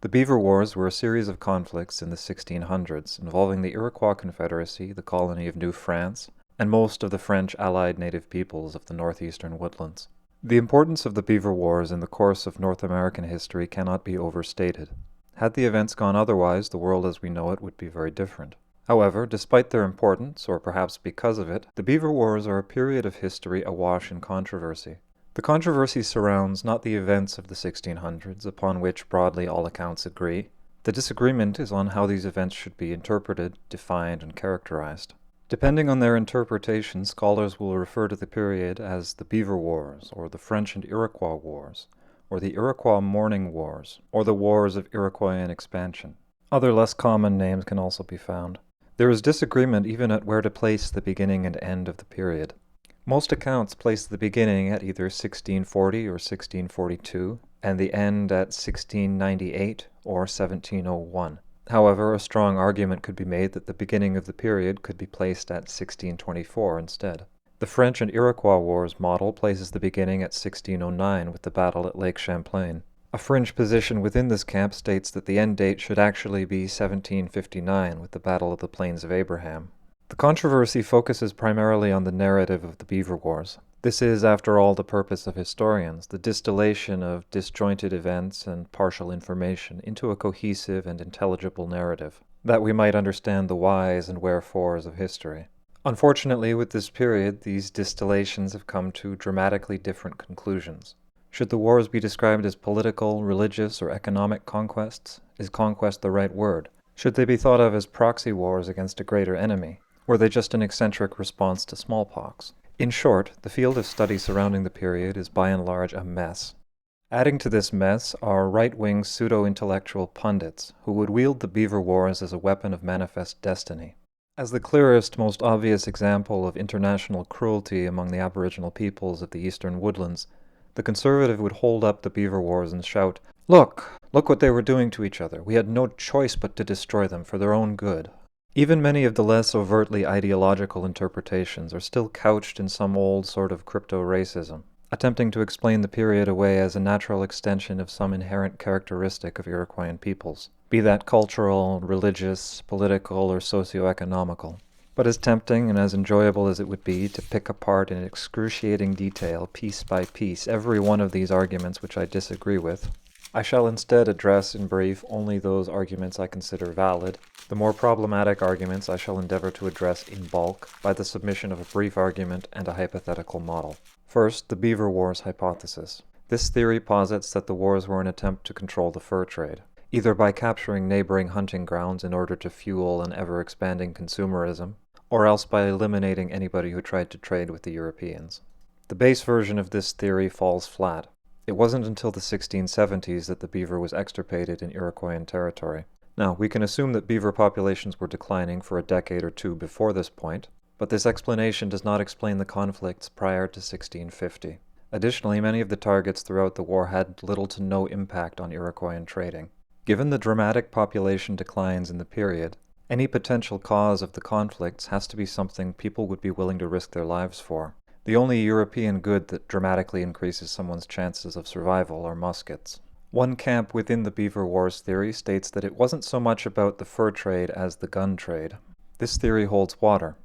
The Beaver Wars were a series of conflicts in the 1600s involving the Iroquois Confederacy, the colony of New France, and most of the French allied native peoples of the northeastern woodlands. The importance of the Beaver Wars in the course of North American history cannot be overstated. Had the events gone otherwise, the world as we know it would be very different. However, despite their importance, or perhaps because of it, the Beaver Wars are a period of history awash in controversy. The controversy surrounds not the events of the 1600s, upon which broadly all accounts agree. The disagreement is on how these events should be interpreted, defined, and characterized. Depending on their interpretation, scholars will refer to the period as the Beaver Wars, or the French and Iroquois Wars, or the Iroquois Morning Wars, or the Wars of Iroquoian Expansion. Other less common names can also be found. There is disagreement even at where to place the beginning and end of the period. Most accounts place the beginning at either 1640 or 1642, and the end at 1698 or 1701. However, a strong argument could be made that the beginning of the period could be placed at 1624 instead. The French and Iroquois Wars model places the beginning at 1609 with the battle at Lake Champlain. A fringe position within this camp states that the end date should actually be 1759 with the Battle of the Plains of Abraham. The controversy focuses primarily on the narrative of the Beaver Wars. This is, after all, the purpose of historians, the distillation of disjointed events and partial information into a cohesive and intelligible narrative, that we might understand the whys and wherefores of history. Unfortunately, with this period, these distillations have come to dramatically different conclusions. Should the wars be described as political, religious, or economic conquests? Is conquest the right word? Should they be thought of as proxy wars against a greater enemy? Were they just an eccentric response to smallpox? In short, the field of study surrounding the period is by and large a mess. Adding to this mess are right-wing pseudo-intellectual pundits who would wield the Beaver Wars as a weapon of manifest destiny. As the clearest, most obvious example of international cruelty among the Aboriginal peoples of the eastern woodlands, the conservative would hold up the Beaver Wars and shout, "Look! Look what they were doing to each other. We had no choice but to destroy them for their own good." Even many of the less overtly ideological interpretations are still couched in some old sort of crypto-racism, attempting to explain the period away as a natural extension of some inherent characteristic of Iroquoian peoples, be that cultural, religious, political, or socio-economical. But as tempting and as enjoyable as it would be to pick apart in excruciating detail, piece by piece, every one of these arguments which I disagree with, I shall instead address in brief only those arguments I consider valid. The more problematic arguments I shall endeavor to address in bulk by the submission of a brief argument and a hypothetical model. First, the Beaver Wars hypothesis. This theory posits that the wars were an attempt to control the fur trade, either by capturing neighboring hunting grounds in order to fuel an ever-expanding consumerism, or else by eliminating anybody who tried to trade with the Europeans. The base version of this theory falls flat. It wasn't until the 1670s that the beaver was extirpated in Iroquoian territory. Now, we can assume that beaver populations were declining for a decade or two before this point, but this explanation does not explain the conflicts prior to 1650. Additionally, many of the targets throughout the war had little to no impact on Iroquoian trading. Given the dramatic population declines in the period, any potential cause of the conflicts has to be something people would be willing to risk their lives for. The only European good that dramatically increases someone's chances of survival are muskets. One camp within the Beaver Wars theory states that it wasn't so much about the fur trade as the gun trade. This theory holds water.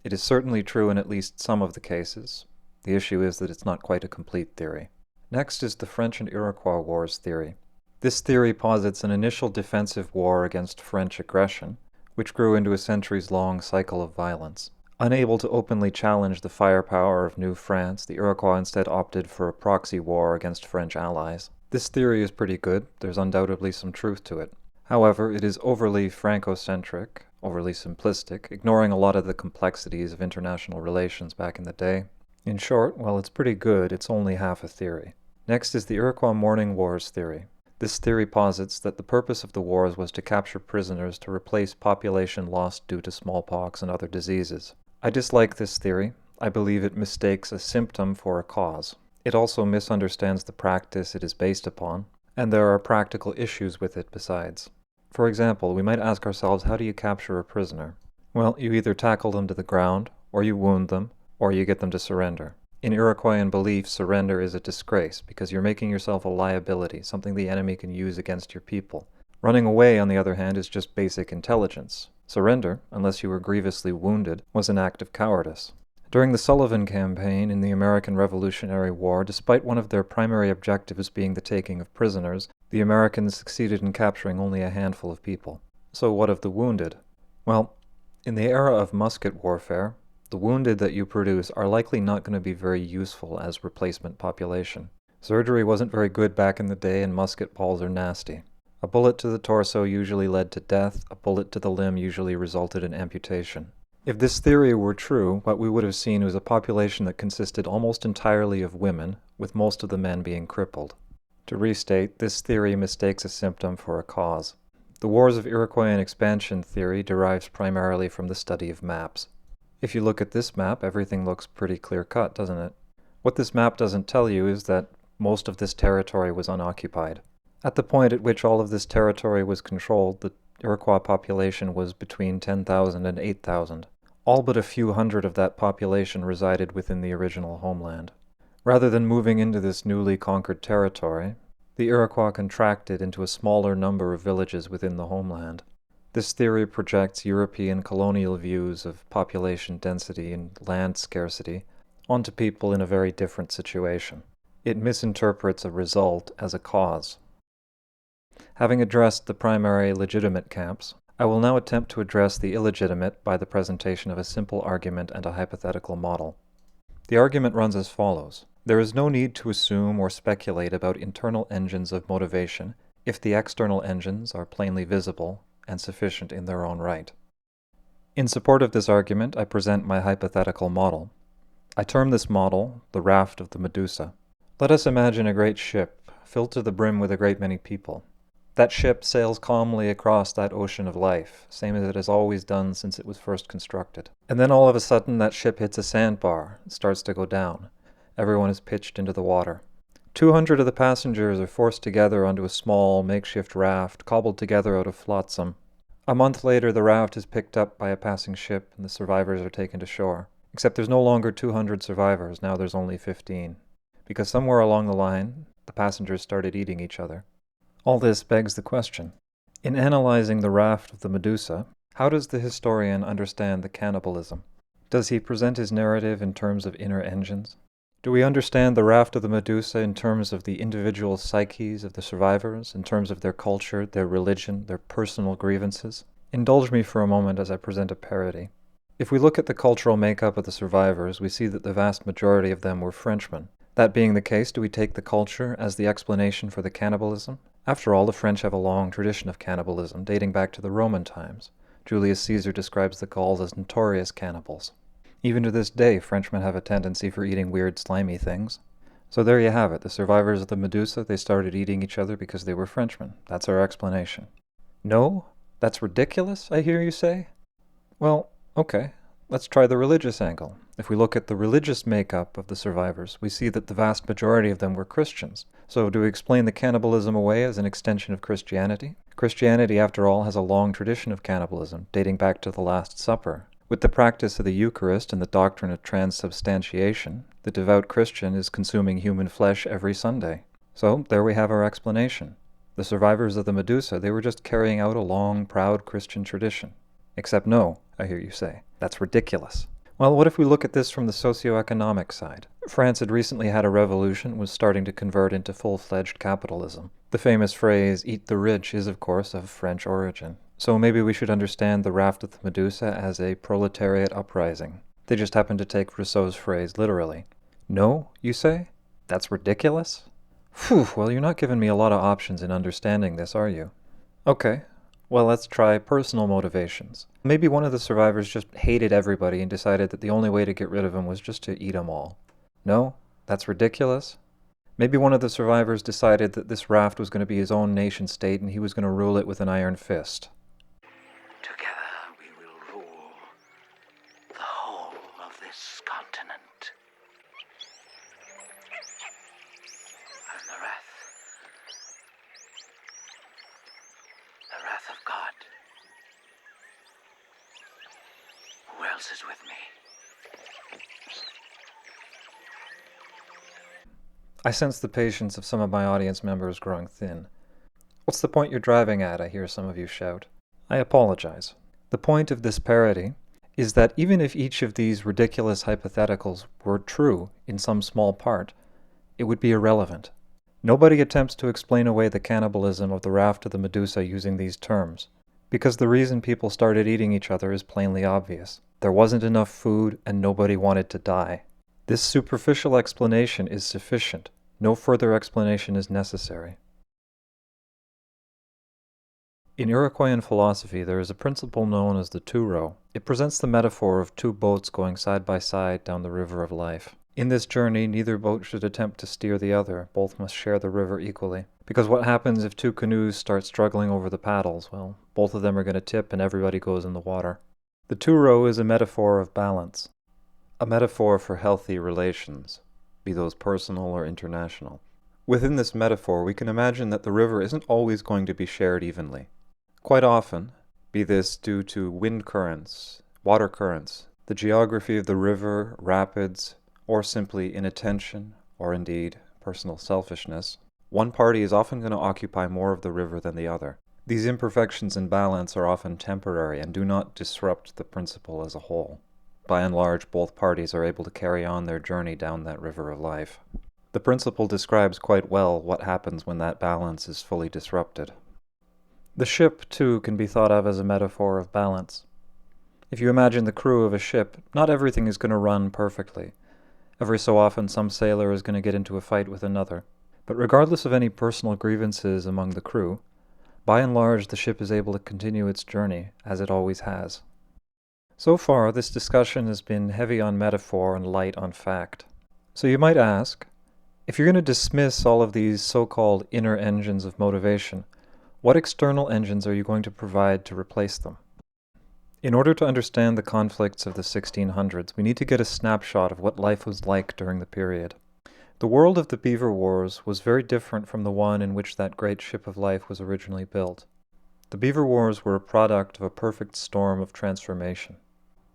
It is certainly true in at least some of the cases. The issue is that it's not quite a complete theory. Next is the French and Iroquois Wars theory. This theory posits an initial defensive war against French aggression, which grew into a centuries-long cycle of violence. Unable to openly challenge the firepower of New France, the Iroquois instead opted for a proxy war against French allies. This theory is pretty good. There's undoubtedly some truth to it. However, it is overly Franco-centric, overly simplistic, ignoring a lot of the complexities of international relations back in the day. In short, while it's pretty good, it's only half a theory. Next is the Iroquois Morning Wars theory. This theory posits that the purpose of the wars was to capture prisoners to replace population lost due to smallpox and other diseases. I dislike this theory. I believe it mistakes a symptom for a cause. It also misunderstands the practice it is based upon, and there are practical issues with it besides. For example, we might ask ourselves, how do you capture a prisoner? Well, you either tackle them to the ground, or you wound them, or you get them to surrender. In Iroquoian belief, surrender is a disgrace because you're making yourself a liability, something the enemy can use against your people. Running away, on the other hand, is just basic intelligence. Surrender, unless you were grievously wounded, was an act of cowardice. During the Sullivan Campaign in the American Revolutionary War, despite one of their primary objectives being the taking of prisoners, the Americans succeeded in capturing only a handful of people. So what of the wounded? Well, in the era of musket warfare, the wounded that you produce are likely not going to be very useful as replacement population. Surgery wasn't very good back in the day, and musket balls are nasty. A bullet to the torso usually led to death, a bullet to the limb usually resulted in amputation. If this theory were true, what we would have seen was a population that consisted almost entirely of women, with most of the men being crippled. To restate, this theory mistakes a symptom for a cause. The Wars of Iroquoian Expansion theory derives primarily from the study of maps. If you look at this map, everything looks pretty clear-cut, doesn't it? What this map doesn't tell you is that most of this territory was unoccupied. At the point at which all of this territory was controlled, the Iroquois population was between 10,000 and 8,000. All but a few hundred of that population resided within the original homeland. Rather than moving into this newly conquered territory, the Iroquois contracted into a smaller number of villages within the homeland. This theory projects European colonial views of population density and land scarcity onto people in a very different situation. It misinterprets a result as a cause. Having addressed the primary legitimate camps, I will now attempt to address the illegitimate by the presentation of a simple argument and a hypothetical model. The argument runs as follows. There is no need to assume or speculate about internal engines of motivation if the external engines are plainly visible and sufficient in their own right. In support of this argument, I present my hypothetical model. I term this model the raft of the Medusa. Let us imagine a great ship, filled to the brim with a great many people. That ship sails calmly across that ocean of life, same as it has always done since it was first constructed. And then all of a sudden that ship hits a sandbar and starts to go down. Everyone is pitched into the water. 200 of the passengers are forced together onto a small, makeshift raft, cobbled together out of flotsam. A month later, the raft is picked up by a passing ship and the survivors are taken to shore. Except there's no longer 200 survivors, now there's only 15. Because somewhere along the line, the passengers started eating each other. All this begs the question. In analyzing the raft of the Medusa, how does the historian understand the cannibalism? Does he present his narrative in terms of inner engines? Do we understand the raft of the Medusa in terms of the individual psyches of the survivors, in terms of their culture, their religion, their personal grievances? Indulge me for a moment as I present a parody. If we look at the cultural makeup of the survivors, we see that the vast majority of them were Frenchmen. That being the case, do we take the culture as the explanation for the cannibalism? After all, the French have a long tradition of cannibalism, dating back to the Roman times. Julius Caesar describes the Gauls as notorious cannibals. Even to this day, Frenchmen have a tendency for eating weird, slimy things. So there you have it. The survivors of the Medusa, they started eating each other because they were Frenchmen. That's our explanation. No? That's ridiculous, I hear you say? Well, okay. Let's try the religious angle. If we look at the religious makeup of the survivors, we see that the vast majority of them were Christians. So do we explain the cannibalism away as an extension of Christianity? Christianity, after all, has a long tradition of cannibalism, dating back to the Last Supper. With the practice of the Eucharist and the doctrine of transubstantiation, the devout Christian is consuming human flesh every Sunday. So there we have our explanation. The survivors of the Medusa, they were just carrying out a long, proud Christian tradition. Except no, I hear you say. That's ridiculous. Well, what if we look at this from the socioeconomic side? France had recently had a revolution and was starting to convert into full-fledged capitalism. The famous phrase, eat the rich, is of course of French origin. So maybe we should understand the raft of the Medusa as a proletariat uprising. They just happen to take Rousseau's phrase literally. No, you say? That's ridiculous? Phew, well, you're not giving me a lot of options in understanding this, are you? Okay. Well, let's try personal motivations. Maybe one of the survivors just hated everybody and decided that the only way to get rid of him was just to eat them all. No? That's ridiculous? Maybe one of the survivors decided that this raft was going to be his own nation-state and he was going to rule it with an iron fist. Together we will rule the whole of this continent. And the wrath of God. Who else is with me? I sense the patience of some of my audience members growing thin. What's the point you're driving at? I hear some of you shout. I apologize. The point of this parody is that even if each of these ridiculous hypotheticals were true in some small part, it would be irrelevant. Nobody attempts to explain away the cannibalism of the raft of the Medusa using these terms, because the reason people started eating each other is plainly obvious. There wasn't enough food and nobody wanted to die. This superficial explanation is sufficient. No further explanation is necessary. In Iroquoian philosophy, there is a principle known as the two-row. It presents the metaphor of two boats going side by side down the river of life. In this journey, neither boat should attempt to steer the other. Both must share the river equally. Because what happens if two canoes start struggling over the paddles? Well, both of them are going to tip and everybody goes in the water. The two-row is a metaphor of balance. A metaphor for healthy relations, be those personal or international. Within this metaphor, we can imagine that the river isn't always going to be shared evenly. Quite often, be this due to wind currents, water currents, the geography of the river, rapids, or simply inattention, or indeed personal selfishness, one party is often going to occupy more of the river than the other. These imperfections in balance are often temporary and do not disrupt the principle as a whole. By and large, both parties are able to carry on their journey down that river of life. The principle describes quite well what happens when that balance is fully disrupted. The ship, too, can be thought of as a metaphor of balance. If you imagine the crew of a ship, not everything is going to run perfectly. Every so often, some sailor is going to get into a fight with another. But regardless of any personal grievances among the crew, by and large, the ship is able to continue its journey, as it always has. So far, this discussion has been heavy on metaphor and light on fact. So you might ask, if you're going to dismiss all of these so-called inner engines of motivation, what external engines are you going to provide to replace them? In order to understand the conflicts of the 1600s, we need to get a snapshot of what life was like during the period. The world of the Beaver Wars was very different from the one in which that great ship of life was originally built. The Beaver Wars were a product of a perfect storm of transformation.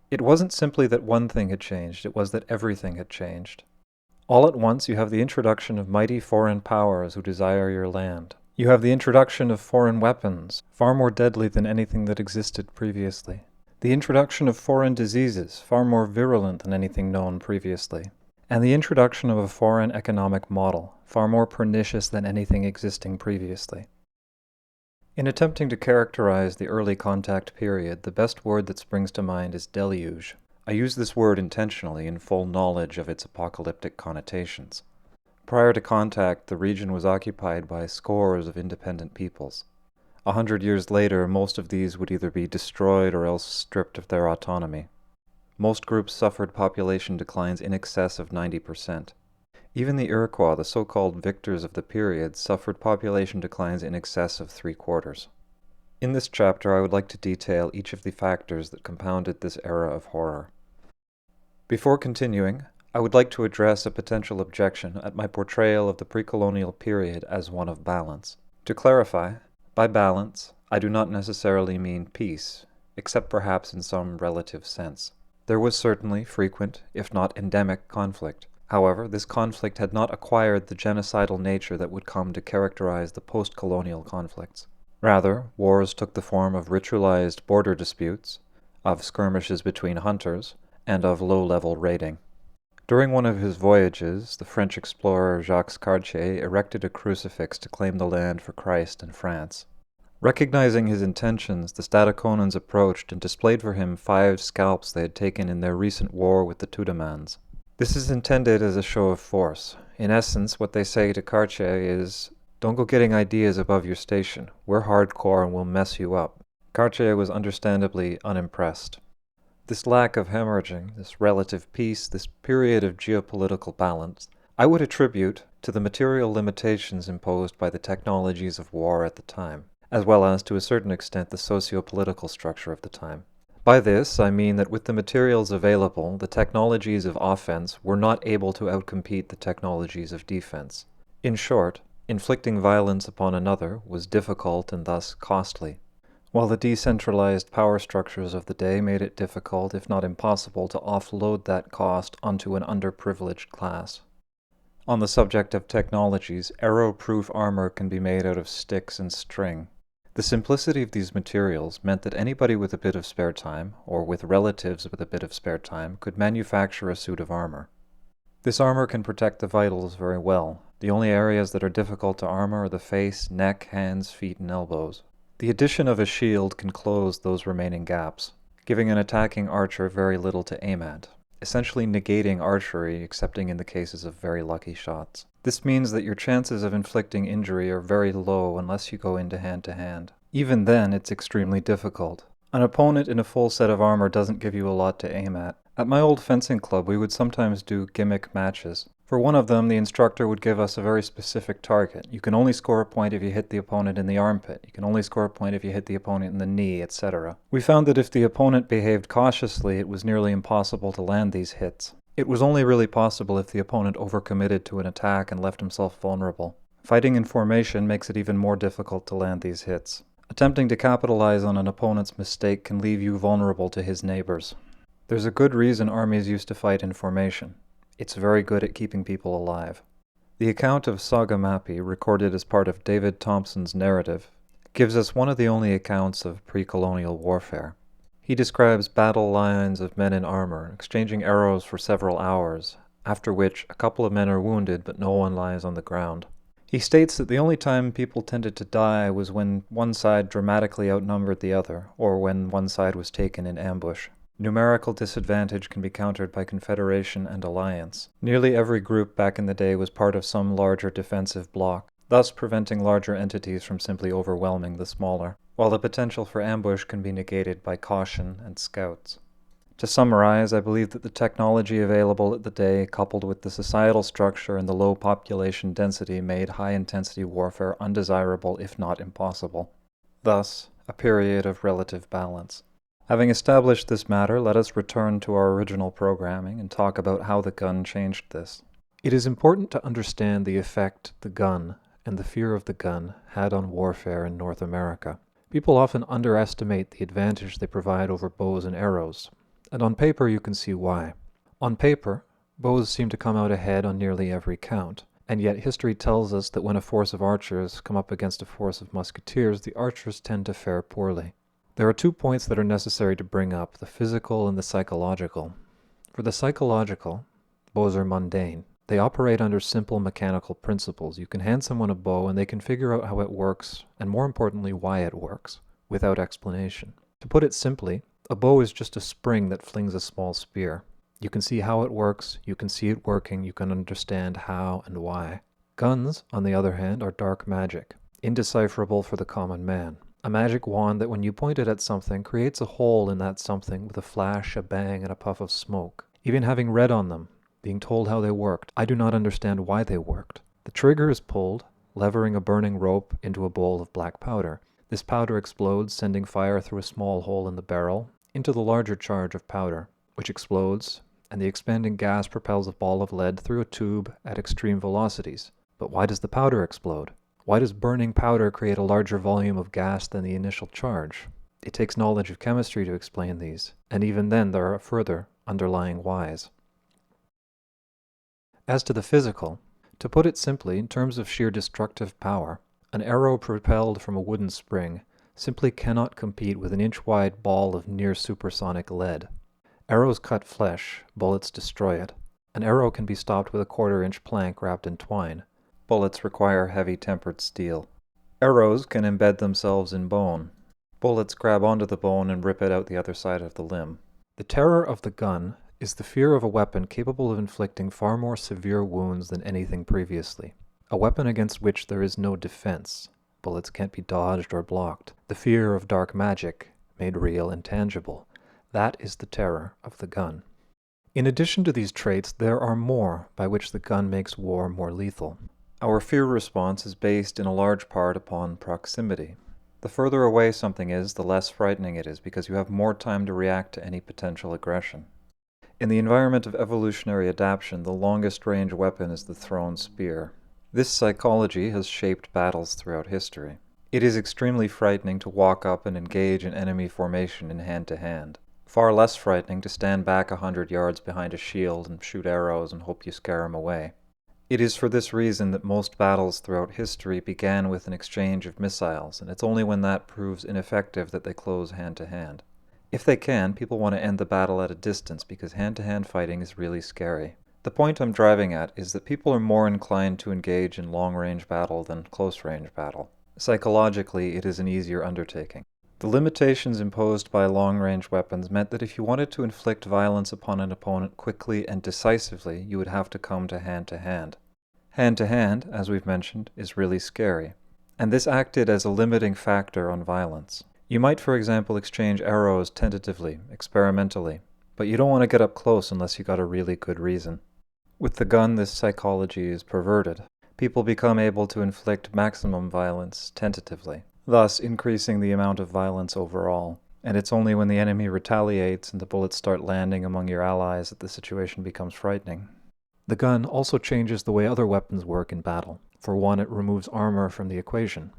It wasn't simply that one thing had changed, it was that everything had changed. All at once you have the introduction of mighty foreign powers who desire your land. You have the introduction of foreign weapons, far more deadly than anything that existed previously. The introduction of foreign diseases, far more virulent than anything known previously. And the introduction of a foreign economic model, far more pernicious than anything existing previously. In attempting to characterize the early contact period, the best word that springs to mind is deluge. I use this word intentionally in full knowledge of its apocalyptic connotations. Prior to contact, the region was occupied by scores of independent peoples. 100 years later, most of these would either be destroyed or else stripped of their autonomy. Most groups suffered population declines in excess of 90%. Even the Iroquois, the so-called victors of the period, suffered population declines in excess of 3/4. In this chapter, I would like to detail each of the factors that compounded this era of horror. Before continuing, I would like to address a potential objection at my portrayal of the pre-colonial period as one of balance. To clarify, by balance, I do not necessarily mean peace, except perhaps in some relative sense. There was certainly frequent, if not endemic, conflict. However, this conflict had not acquired the genocidal nature that would come to characterize the post-colonial conflicts. Rather, wars took the form of ritualized border disputes, of skirmishes between hunters, and of low-level raiding. During one of his voyages, the French explorer Jacques Cartier erected a crucifix to claim the land for Christ in France. Recognizing his intentions, the Stadaconans approached and displayed for him 5 scalps they had taken in their recent war with the Tudamans. This is intended as a show of force. In essence, what they say to Cartier is, "Don't go getting ideas above your station. We're hardcore and we'll mess you up." Cartier was understandably unimpressed. This lack of hemorrhaging, this relative peace, this period of geopolitical balance, I would attribute to the material limitations imposed by the technologies of war at the time, as well as to a certain extent the socio-political structure of the time. By this, I mean that with the materials available, the technologies of offense were not able to outcompete the technologies of defense. In short, inflicting violence upon another was difficult and thus costly, while the decentralized power structures of the day made it difficult, if not impossible, to offload that cost onto an underprivileged class. On the subject of technologies, arrow-proof armor can be made out of sticks and string. The simplicity of these materials meant that anybody with a bit of spare time, or with relatives with a bit of spare time, could manufacture a suit of armor. This armor can protect the vitals very well. The only areas that are difficult to armor are the face, neck, hands, feet, and elbows. The addition of a shield can close those remaining gaps, giving an attacking archer very little to aim at, essentially negating archery excepting in the cases of very lucky shots. This means that your chances of inflicting injury are very low unless you go into hand-to-hand. Even then, it's extremely difficult. An opponent in a full set of armor doesn't give you a lot to aim at. At my old fencing club, we would sometimes do gimmick matches. For one of them, the instructor would give us a very specific target. You can only score a point if you hit the opponent in the armpit. You can only score a point if you hit the opponent in the knee, etc. We found that if the opponent behaved cautiously, it was nearly impossible to land these hits. It was only really possible if the opponent overcommitted to an attack and left himself vulnerable. Fighting in formation makes it even more difficult to land these hits. Attempting to capitalize on an opponent's mistake can leave you vulnerable to his neighbors. There's a good reason armies used to fight in formation. It's very good at keeping people alive. The account of Sagamapi, recorded as part of David Thompson's narrative, gives us one of the only accounts of pre-colonial warfare. He describes battle lines of men in armor, exchanging arrows for several hours, after which a couple of men are wounded but no one lies on the ground. He states that the only time people tended to die was when one side dramatically outnumbered the other, or when one side was taken in ambush. Numerical disadvantage can be countered by confederation and alliance. Nearly every group back in the day was part of some larger defensive bloc, thus preventing larger entities from simply overwhelming the smaller, while the potential for ambush can be negated by caution and scouts. To summarize, I believe that the technology available at the day, coupled with the societal structure and the low population density, made high-intensity warfare undesirable if not impossible. Thus, a period of relative balance. Having established this matter, let us return to our original programming and talk about how the gun changed this. It is important to understand the effect the gun and the fear of the gun had on warfare in North America. People often underestimate the advantage they provide over bows and arrows, and on paper you can see why. On paper, bows seem to come out ahead on nearly every count, and yet history tells us that when a force of archers come up against a force of musketeers, the archers tend to fare poorly. There are 2 points that are necessary to bring up, the physical and the psychological. For the psychological, bows are mundane. They operate under simple mechanical principles. You can hand someone a bow and they can figure out how it works, and more importantly, why it works, without explanation. To put it simply, a bow is just a spring that flings a small spear. You can see how it works, you can see it working, you can understand how and why. Guns, on the other hand, are dark magic, indecipherable for the common man. A magic wand that when you point it at something creates a hole in that something with a flash, a bang, and a puff of smoke. Even having read on them, being told how they worked, I do not understand why they worked. The trigger is pulled, levering a burning rope into a bowl of black powder. This powder explodes, sending fire through a small hole in the barrel into the larger charge of powder, which explodes, and the expanding gas propels a ball of lead through a tube at extreme velocities. But why does the powder explode? Why does burning powder create a larger volume of gas than the initial charge? It takes knowledge of chemistry to explain these, and even then there are further underlying whys. As to the physical, to put it simply, in terms of sheer destructive power, an arrow propelled from a wooden spring simply cannot compete with an inch-wide ball of near-supersonic lead. Arrows cut flesh, bullets destroy it. An arrow can be stopped with a quarter-inch plank wrapped in twine. Bullets require heavy tempered steel. Arrows can embed themselves in bone. Bullets grab onto the bone and rip it out the other side of the limb. The terror of the gun is the fear of a weapon capable of inflicting far more severe wounds than anything previously. A weapon against which there is no defense. Bullets can't be dodged or blocked. The fear of dark magic, made real and tangible. That is the terror of the gun. In addition to these traits, there are more by which the gun makes war more lethal. Our fear response is based in a large part upon proximity. The further away something is, the less frightening it is because you have more time to react to any potential aggression. In the environment of evolutionary adaptation, the longest range weapon is the thrown spear. This psychology has shaped battles throughout history. It is extremely frightening to walk up and engage an enemy formation in hand-to-hand. Far less frightening to stand back 100 yards behind a shield and shoot arrows and hope you scare him away. It is for this reason that most battles throughout history began with an exchange of missiles, and it's only when that proves ineffective that they close hand-to-hand. If they can, people want to end the battle at a distance because hand-to-hand fighting is really scary. The point I'm driving at is that people are more inclined to engage in long-range battle than close-range battle. Psychologically, it is an easier undertaking. The limitations imposed by long-range weapons meant that if you wanted to inflict violence upon an opponent quickly and decisively, you would have to come to hand. Hand-to-hand, as we've mentioned, is really scary, and this acted as a limiting factor on violence. You might, for example, exchange arrows tentatively, experimentally, but you don't want to get up close unless you got a really good reason. With the gun, this psychology is perverted. People become able to inflict maximum violence tentatively, thus increasing the amount of violence overall. And it's only when the enemy retaliates and the bullets start landing among your allies that the situation becomes frightening. The gun also changes the way other weapons work in battle. For one, it removes armor from the equation.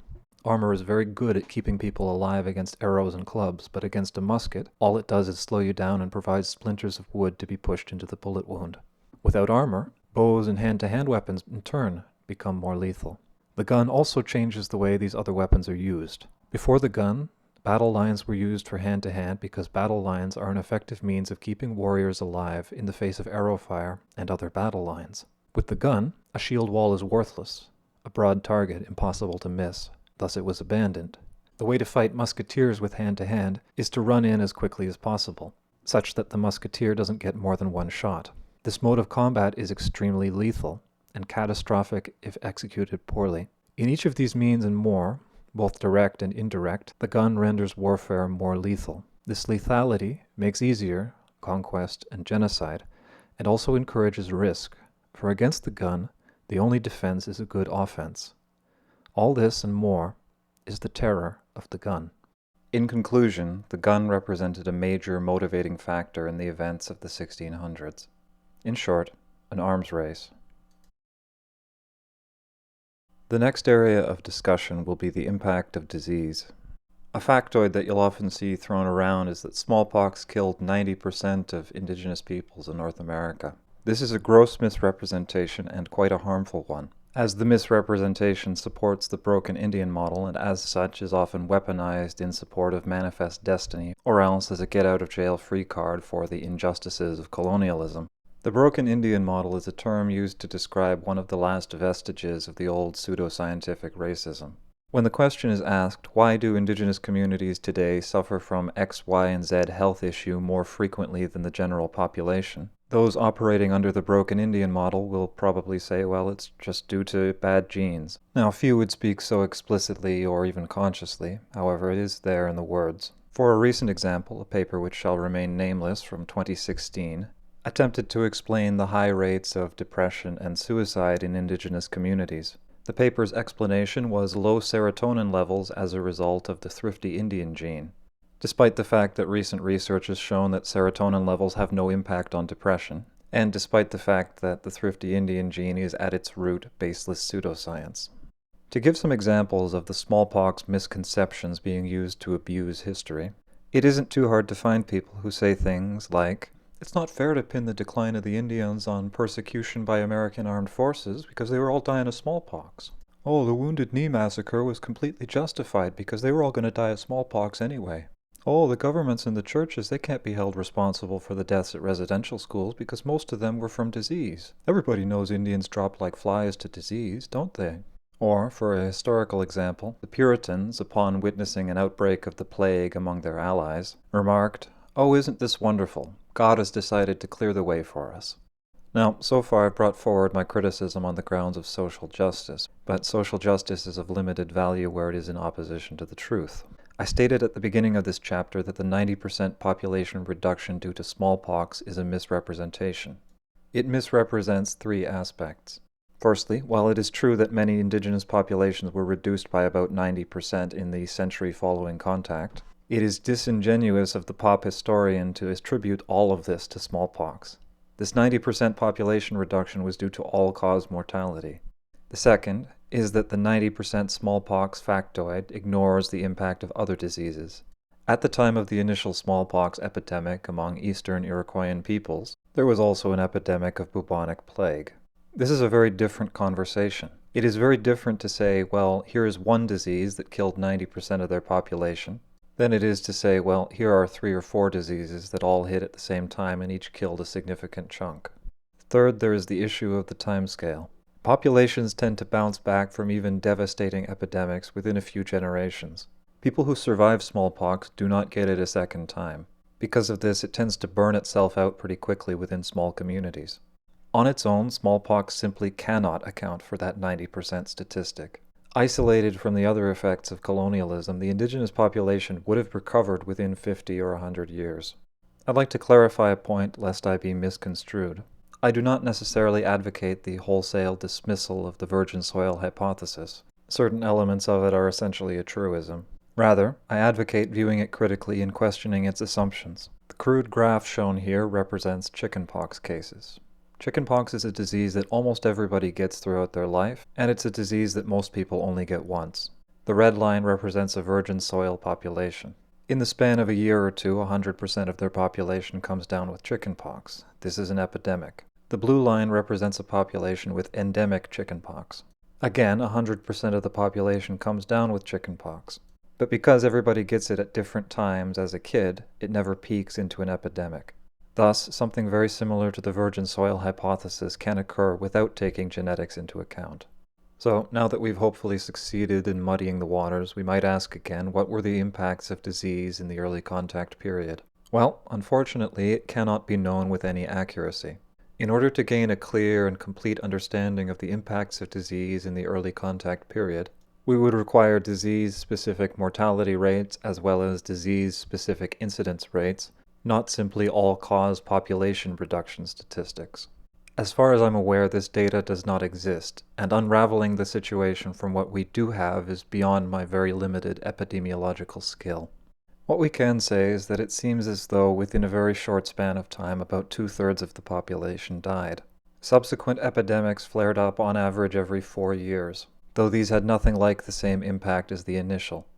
Armor is very good at keeping people alive against arrows and clubs, but against a musket, all it does is slow you down and provides splinters of wood to be pushed into the bullet wound. Without armor, bows and hand-to-hand weapons, in turn, become more lethal. The gun also changes the way these other weapons are used. Before the gun, battle lines were used for hand-to-hand because battle lines are an effective means of keeping warriors alive in the face of arrow fire and other battle lines. With the gun, a shield wall is worthless, a broad target impossible to miss, thus it was abandoned. The way to fight musketeers with hand-to-hand is to run in as quickly as possible, such that the musketeer doesn't get more than one shot. This mode of combat is extremely lethal, and catastrophic if executed poorly. In each of these means and more, both direct and indirect, the gun renders warfare more lethal. This lethality makes easier conquest and genocide, and also encourages risk, for against the gun, the only defense is a good offense. All this and more is the terror of the gun. In conclusion, the gun represented a major motivating factor in the events of the 1600s. In short, an arms race. The next area of discussion will be the impact of disease. A factoid that you'll often see thrown around is that smallpox killed 90% of indigenous peoples in North America. This is a gross misrepresentation and quite a harmful one, as the misrepresentation supports the broken Indian model and as such is often weaponized in support of manifest destiny, or else as a get-out-of-jail-free card for the injustices of colonialism. The broken Indian model is a term used to describe one of the last vestiges of the old pseudoscientific racism. When the question is asked, why do indigenous communities today suffer from X, Y, and Z health issue more frequently than the general population, those operating under the broken Indian model will probably say, well, it's just due to bad genes. Now, few would speak so explicitly or even consciously, however, it is there in the words. For a recent example, a paper which shall remain nameless from 2016, attempted to explain the high rates of depression and suicide in indigenous communities. The paper's explanation was low serotonin levels as a result of the thrifty Indian gene, despite the fact that recent research has shown that serotonin levels have no impact on depression, and despite the fact that the thrifty Indian gene is at its root baseless pseudoscience. To give some examples of the smallpox misconceptions being used to abuse history, it isn't too hard to find people who say things like, "It's not fair to pin the decline of the Indians on persecution by American armed forces because they were all dying of smallpox. Oh, the Wounded Knee massacre was completely justified because they were all going to die of smallpox anyway. Oh, the governments and the churches, they can't be held responsible for the deaths at residential schools because most of them were from disease. Everybody knows Indians drop like flies to disease, don't they?" Or, for a historical example, the Puritans, upon witnessing an outbreak of the plague among their allies, remarked, "Oh, isn't this wonderful? God has decided to clear the way for us." Now, so far I've brought forward my criticism on the grounds of social justice, but social justice is of limited value where it is in opposition to the truth. I stated at the beginning of this chapter that the 90% population reduction due to smallpox is a misrepresentation. It misrepresents three aspects. Firstly, while it is true that many indigenous populations were reduced by about 90% in the century following contact, it is disingenuous of the pop historian to attribute all of this to smallpox. This 90% population reduction was due to all-cause mortality. The second is that the 90% smallpox factoid ignores the impact of other diseases. At the time of the initial smallpox epidemic among Eastern Iroquoian peoples, there was also an epidemic of bubonic plague. This is a very different conversation. It is very different to say, well, here is one disease that killed 90% of their population, than it is to say, well, here are 3 or 4 diseases that all hit at the same time and each killed a significant chunk. Third, there is the issue of the time scale. Populations tend to bounce back from even devastating epidemics within a few generations. People who survive smallpox do not get it a second time. Because of this, it tends to burn itself out pretty quickly within small communities. On its own, smallpox simply cannot account for that 90% statistic. Isolated from the other effects of colonialism, the indigenous population would have recovered within 50 or 100 years. I'd like to clarify a point lest I be misconstrued. I do not necessarily advocate the wholesale dismissal of the virgin soil hypothesis. Certain elements of it are essentially a truism. Rather, I advocate viewing it critically and questioning its assumptions. The crude graph shown here represents chickenpox cases. Chickenpox is a disease that almost everybody gets throughout their life, and it's a disease that most people only get once. The red line represents a virgin soil population. In the span of a year or two, 100% of their population comes down with chickenpox. This is an epidemic. The blue line represents a population with endemic chickenpox. Again, 100% of the population comes down with chickenpox. But because everybody gets it at different times as a kid, it never peaks into an epidemic. Thus, something very similar to the virgin soil hypothesis can occur without taking genetics into account. So, now that we've hopefully succeeded in muddying the waters, we might ask again, what were the impacts of disease in the early contact period? Well, unfortunately, it cannot be known with any accuracy. In order to gain a clear and complete understanding of the impacts of disease in the early contact period, we would require disease-specific mortality rates as well as disease-specific incidence rates, not simply all-cause population reduction statistics. As far as I'm aware, this data does not exist, and unraveling the situation from what we do have is beyond my very limited epidemiological skill. What we can say is that it seems as though within a very short span of time about 2/3 of the population died. Subsequent epidemics flared up on average every 4 years, though these had nothing like the same impact as the initial.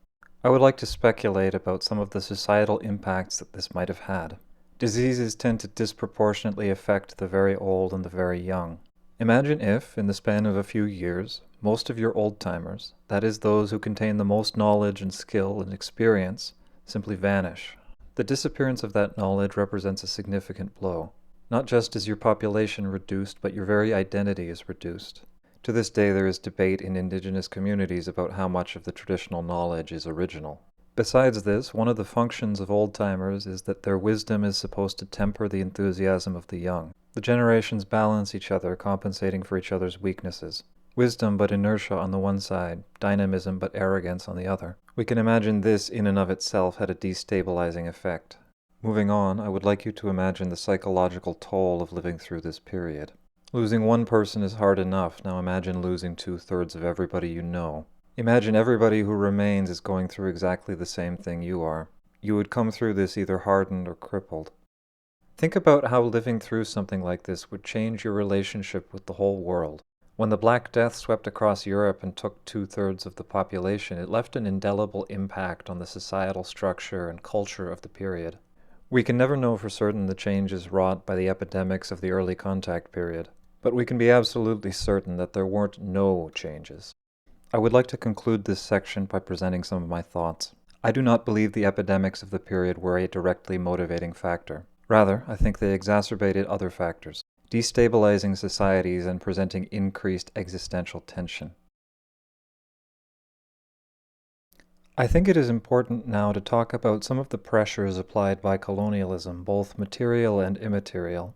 I would like to speculate about some of the societal impacts that this might have had. Diseases tend to disproportionately affect the very old and the very young. Imagine if, in the span of a few years, most of your old-timers, that is those who contain the most knowledge and skill and experience, simply vanish. The disappearance of that knowledge represents a significant blow. Not just is your population reduced, but your very identity is reduced. To this day, there is debate in indigenous communities about how much of the traditional knowledge is original. Besides this, one of the functions of old-timers is that their wisdom is supposed to temper the enthusiasm of the young. The generations balance each other, compensating for each other's weaknesses. Wisdom but inertia on the one side, dynamism but arrogance on the other. We can imagine this in and of itself had a destabilizing effect. Moving on, I would like you to imagine the psychological toll of living through this period. Losing one person is hard enough, now imagine losing 2/3 of everybody you know. Imagine everybody who remains is going through exactly the same thing you are. You would come through this either hardened or crippled. Think about how living through something like this would change your relationship with the whole world. When the Black Death swept across Europe and took 2/3 of the population, it left an indelible impact on the societal structure and culture of the period. We can never know for certain the changes wrought by the epidemics of the early contact period, but we can be absolutely certain that there weren't no changes. I would like to conclude this section by presenting some of my thoughts. I do not believe the epidemics of the period were a directly motivating factor. Rather, I think they exacerbated other factors, destabilizing societies and presenting increased existential tension. I think it is important now to talk about some of the pressures applied by colonialism, both material and immaterial.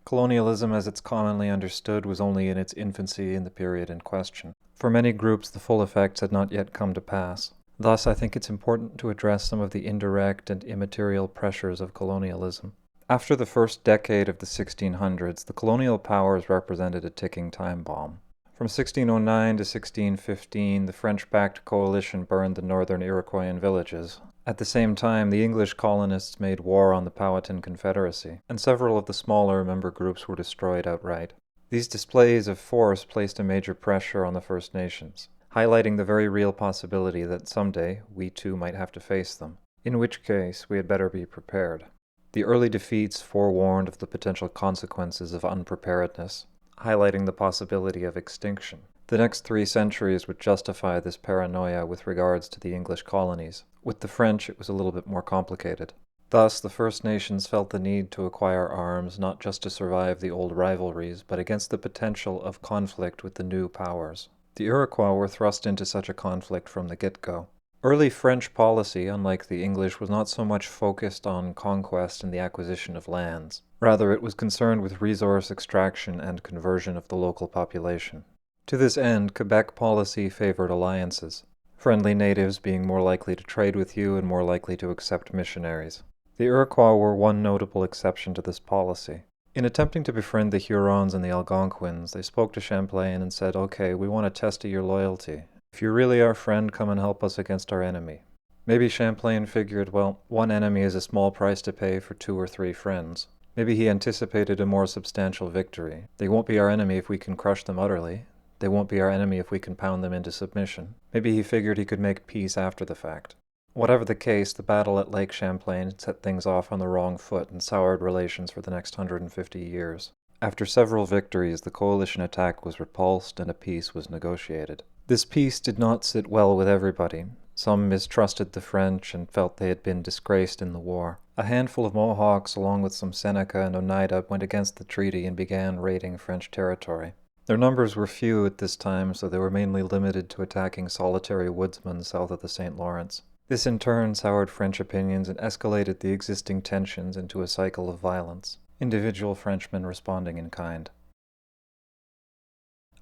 Colonialism, as it's commonly understood, was only in its infancy in the period in question. For many groups, the full effects had not yet come to pass. Thus, I think it's important to address some of the indirect and immaterial pressures of colonialism. After the first decade of the 1600s, the colonial powers represented a ticking time bomb. From 1609 to 1615, the French-backed coalition burned the northern Iroquoian villages. At the same time, the English colonists made war on the Powhatan Confederacy, and several of the smaller member groups were destroyed outright. These displays of force placed a major pressure on the First Nations, highlighting the very real possibility that someday we too might have to face them, in which case we had better be prepared. The early defeats forewarned of the potential consequences of unpreparedness. highlighting the possibility of extinction. The next 3 centuries would justify this paranoia with regards to the English colonies. With the French, it was a little bit more complicated. Thus, the First Nations felt the need to acquire arms not just to survive the old rivalries, but against the potential of conflict with the new powers. The Iroquois were thrust into such a conflict from the get-go. Early French policy, unlike the English, was not so much focused on conquest and the acquisition of lands. Rather, it was concerned with resource extraction and conversion of the local population. To this end, Quebec policy favored alliances, friendly natives being more likely to trade with you and more likely to accept missionaries. The Iroquois were one notable exception to this policy. In attempting to befriend the Hurons and the Algonquins, they spoke to Champlain and said, "Okay, we want to test your loyalty. If you're really our friend, come and help us against our enemy." Maybe Champlain figured, well, one enemy is a small price to pay for 2 or 3 friends. Maybe he anticipated a more substantial victory. They won't be our enemy if we can crush them utterly. They won't be our enemy if we can pound them into submission. Maybe he figured he could make peace after the fact. Whatever the case, the battle at Lake Champlain set things off on the wrong foot and soured relations for the next 150 years. After several victories, the coalition attack was repulsed and a peace was negotiated. This peace did not sit well with everybody. Some mistrusted the French and felt they had been disgraced in the war. A handful of Mohawks, along with some Seneca and Oneida, went against the treaty and began raiding French territory. Their numbers were few at this time, so they were mainly limited to attacking solitary woodsmen south of the St. Lawrence. This in turn soured French opinions and escalated the existing tensions into a cycle of violence, individual Frenchmen responding in kind.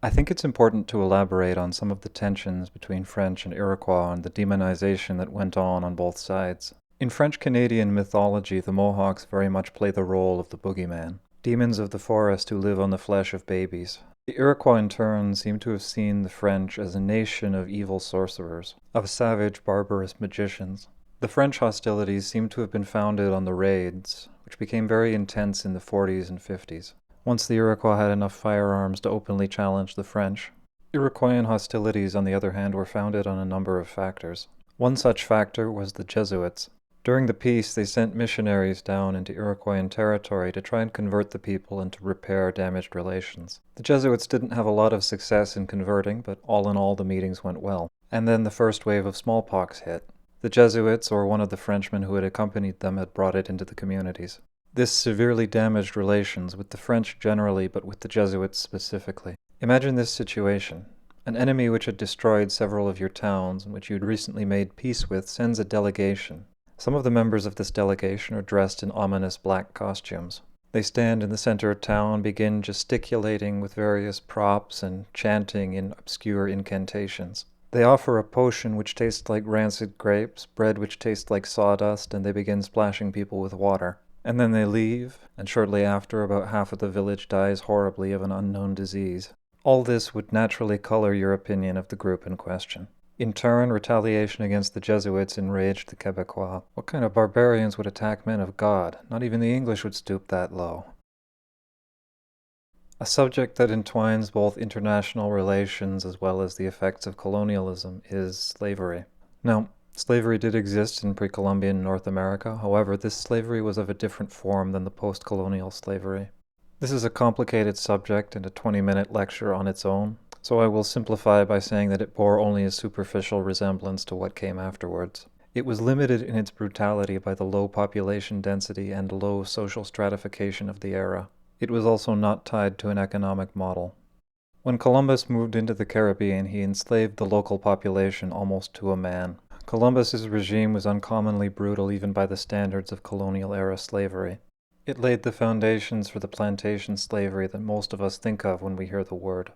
I think it's important to elaborate on some of the tensions between French and Iroquois and the demonization that went on both sides. In French-Canadian mythology, the Mohawks very much play the role of the boogeyman, demons of the forest who live on the flesh of babies. The Iroquois in turn seem to have seen the French as a nation of evil sorcerers, of savage, barbarous magicians. The French hostilities seem to have been founded on the raids, which became very intense in the 40s and 50s, once the Iroquois had enough firearms to openly challenge the French. Iroquoian hostilities, on the other hand, were founded on a number of factors. One such factor was the Jesuits. During the peace, they sent missionaries down into Iroquoian territory to try and convert the people and to repair damaged relations. The Jesuits didn't have a lot of success in converting, but all in all the meetings went well. And then the first wave of smallpox hit. The Jesuits, or one of the Frenchmen who had accompanied them, had brought it into the communities. This severely damaged relations with the French generally, but with the Jesuits specifically. Imagine this situation. An enemy which had destroyed several of your towns and which you had recently made peace with sends a delegation. Some of the members of this delegation are dressed in ominous black costumes. They stand in the center of town, begin gesticulating with various props and chanting in obscure incantations. They offer a potion which tastes like rancid grapes, bread which tastes like sawdust, and they begin splashing people with water. And then they leave, and shortly after, about half of the village dies horribly of an unknown disease. All this would naturally color your opinion of the group in question. In turn, retaliation against the Jesuits enraged the Quebecois. What kind of barbarians would attack men of God? Not even the English would stoop that low. A subject that entwines both international relations as well as the effects of colonialism is slavery. Now, slavery did exist in pre-Columbian North America. However, this slavery was of a different form than the post-colonial slavery. This is a complicated subject and a 20-minute lecture on its own, so I will simplify by saying that it bore only a superficial resemblance to what came afterwards. It was limited in its brutality by the low population density and low social stratification of the era. It was also not tied to an economic model. When Columbus moved into the Caribbean, he enslaved the local population almost to a man. Columbus's regime was uncommonly brutal even by the standards of colonial-era slavery. It laid the foundations for the plantation slavery that most of us think of when we hear the word.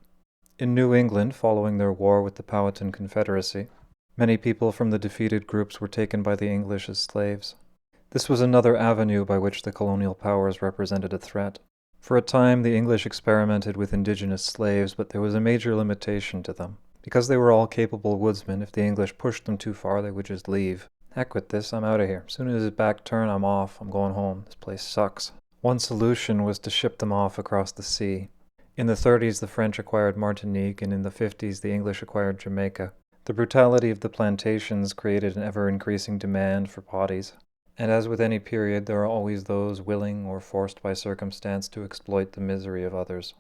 In New England, following their war with the Powhatan Confederacy, many people from the defeated groups were taken by the English as slaves. This was another avenue by which the colonial powers represented a threat. For a time, the English experimented with indigenous slaves, but there was a major limitation to them. Because they were all capable woodsmen, if the English pushed them too far, they would just leave. Heck with this, I'm out of here. As soon as his back turn, I'm off. I'm going home. This place sucks. One solution was to ship them off across the sea. In the 30s, the French acquired Martinique, and in the 50s, the English acquired Jamaica. The brutality of the plantations created an ever-increasing demand for bodies. And as with any period, there are always those willing or forced by circumstance to exploit the misery of others.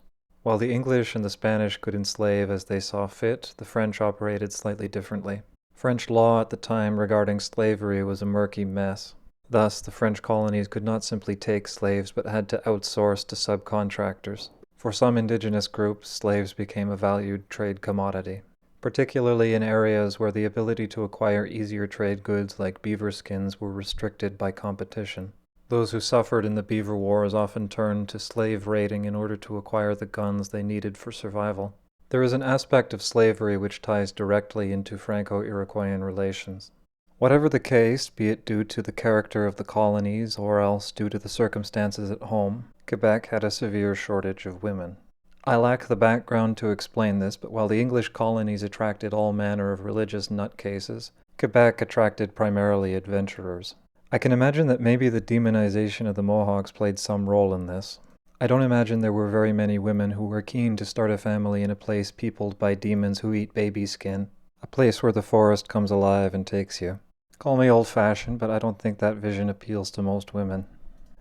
While the English and the Spanish could enslave as they saw fit, the French operated slightly differently. French law at the time regarding slavery was a murky mess. Thus, the French colonies could not simply take slaves but had to outsource to subcontractors. For some indigenous groups, slaves became a valued trade commodity, particularly in areas where the ability to acquire easier trade goods like beaver skins were restricted by competition. Those who suffered in the beaver wars often turned to slave raiding in order to acquire the guns they needed for survival. There is an aspect of slavery which ties directly into Franco-Iroquoian relations. Whatever the case, be it due to the character of the colonies or else due to the circumstances at home, Quebec had a severe shortage of women. I lack the background to explain this, but while the English colonies attracted all manner of religious nutcases, Quebec attracted primarily adventurers. I can imagine that maybe the demonization of the Mohawks played some role in this. I don't imagine there were very many women who were keen to start a family in a place peopled by demons who eat baby skin, a place where the forest comes alive and takes you. Call me old-fashioned, but I don't think that vision appeals to most women.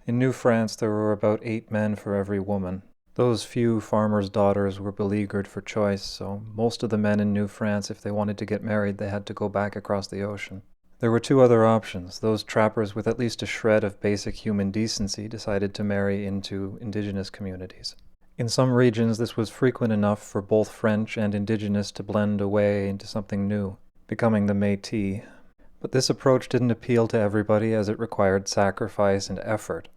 In New France there were about 8 men for every woman. Those few farmers' daughters were beleaguered for choice, so most of the men in New France, if they wanted to get married, they had to go back across the ocean. There were 2 other options. Those trappers with at least a shred of basic human decency decided to marry into indigenous communities. In some regions this was frequent enough for both French and indigenous to blend away into something new, becoming the Métis. But this approach didn't appeal to everybody as it required sacrifice and effort.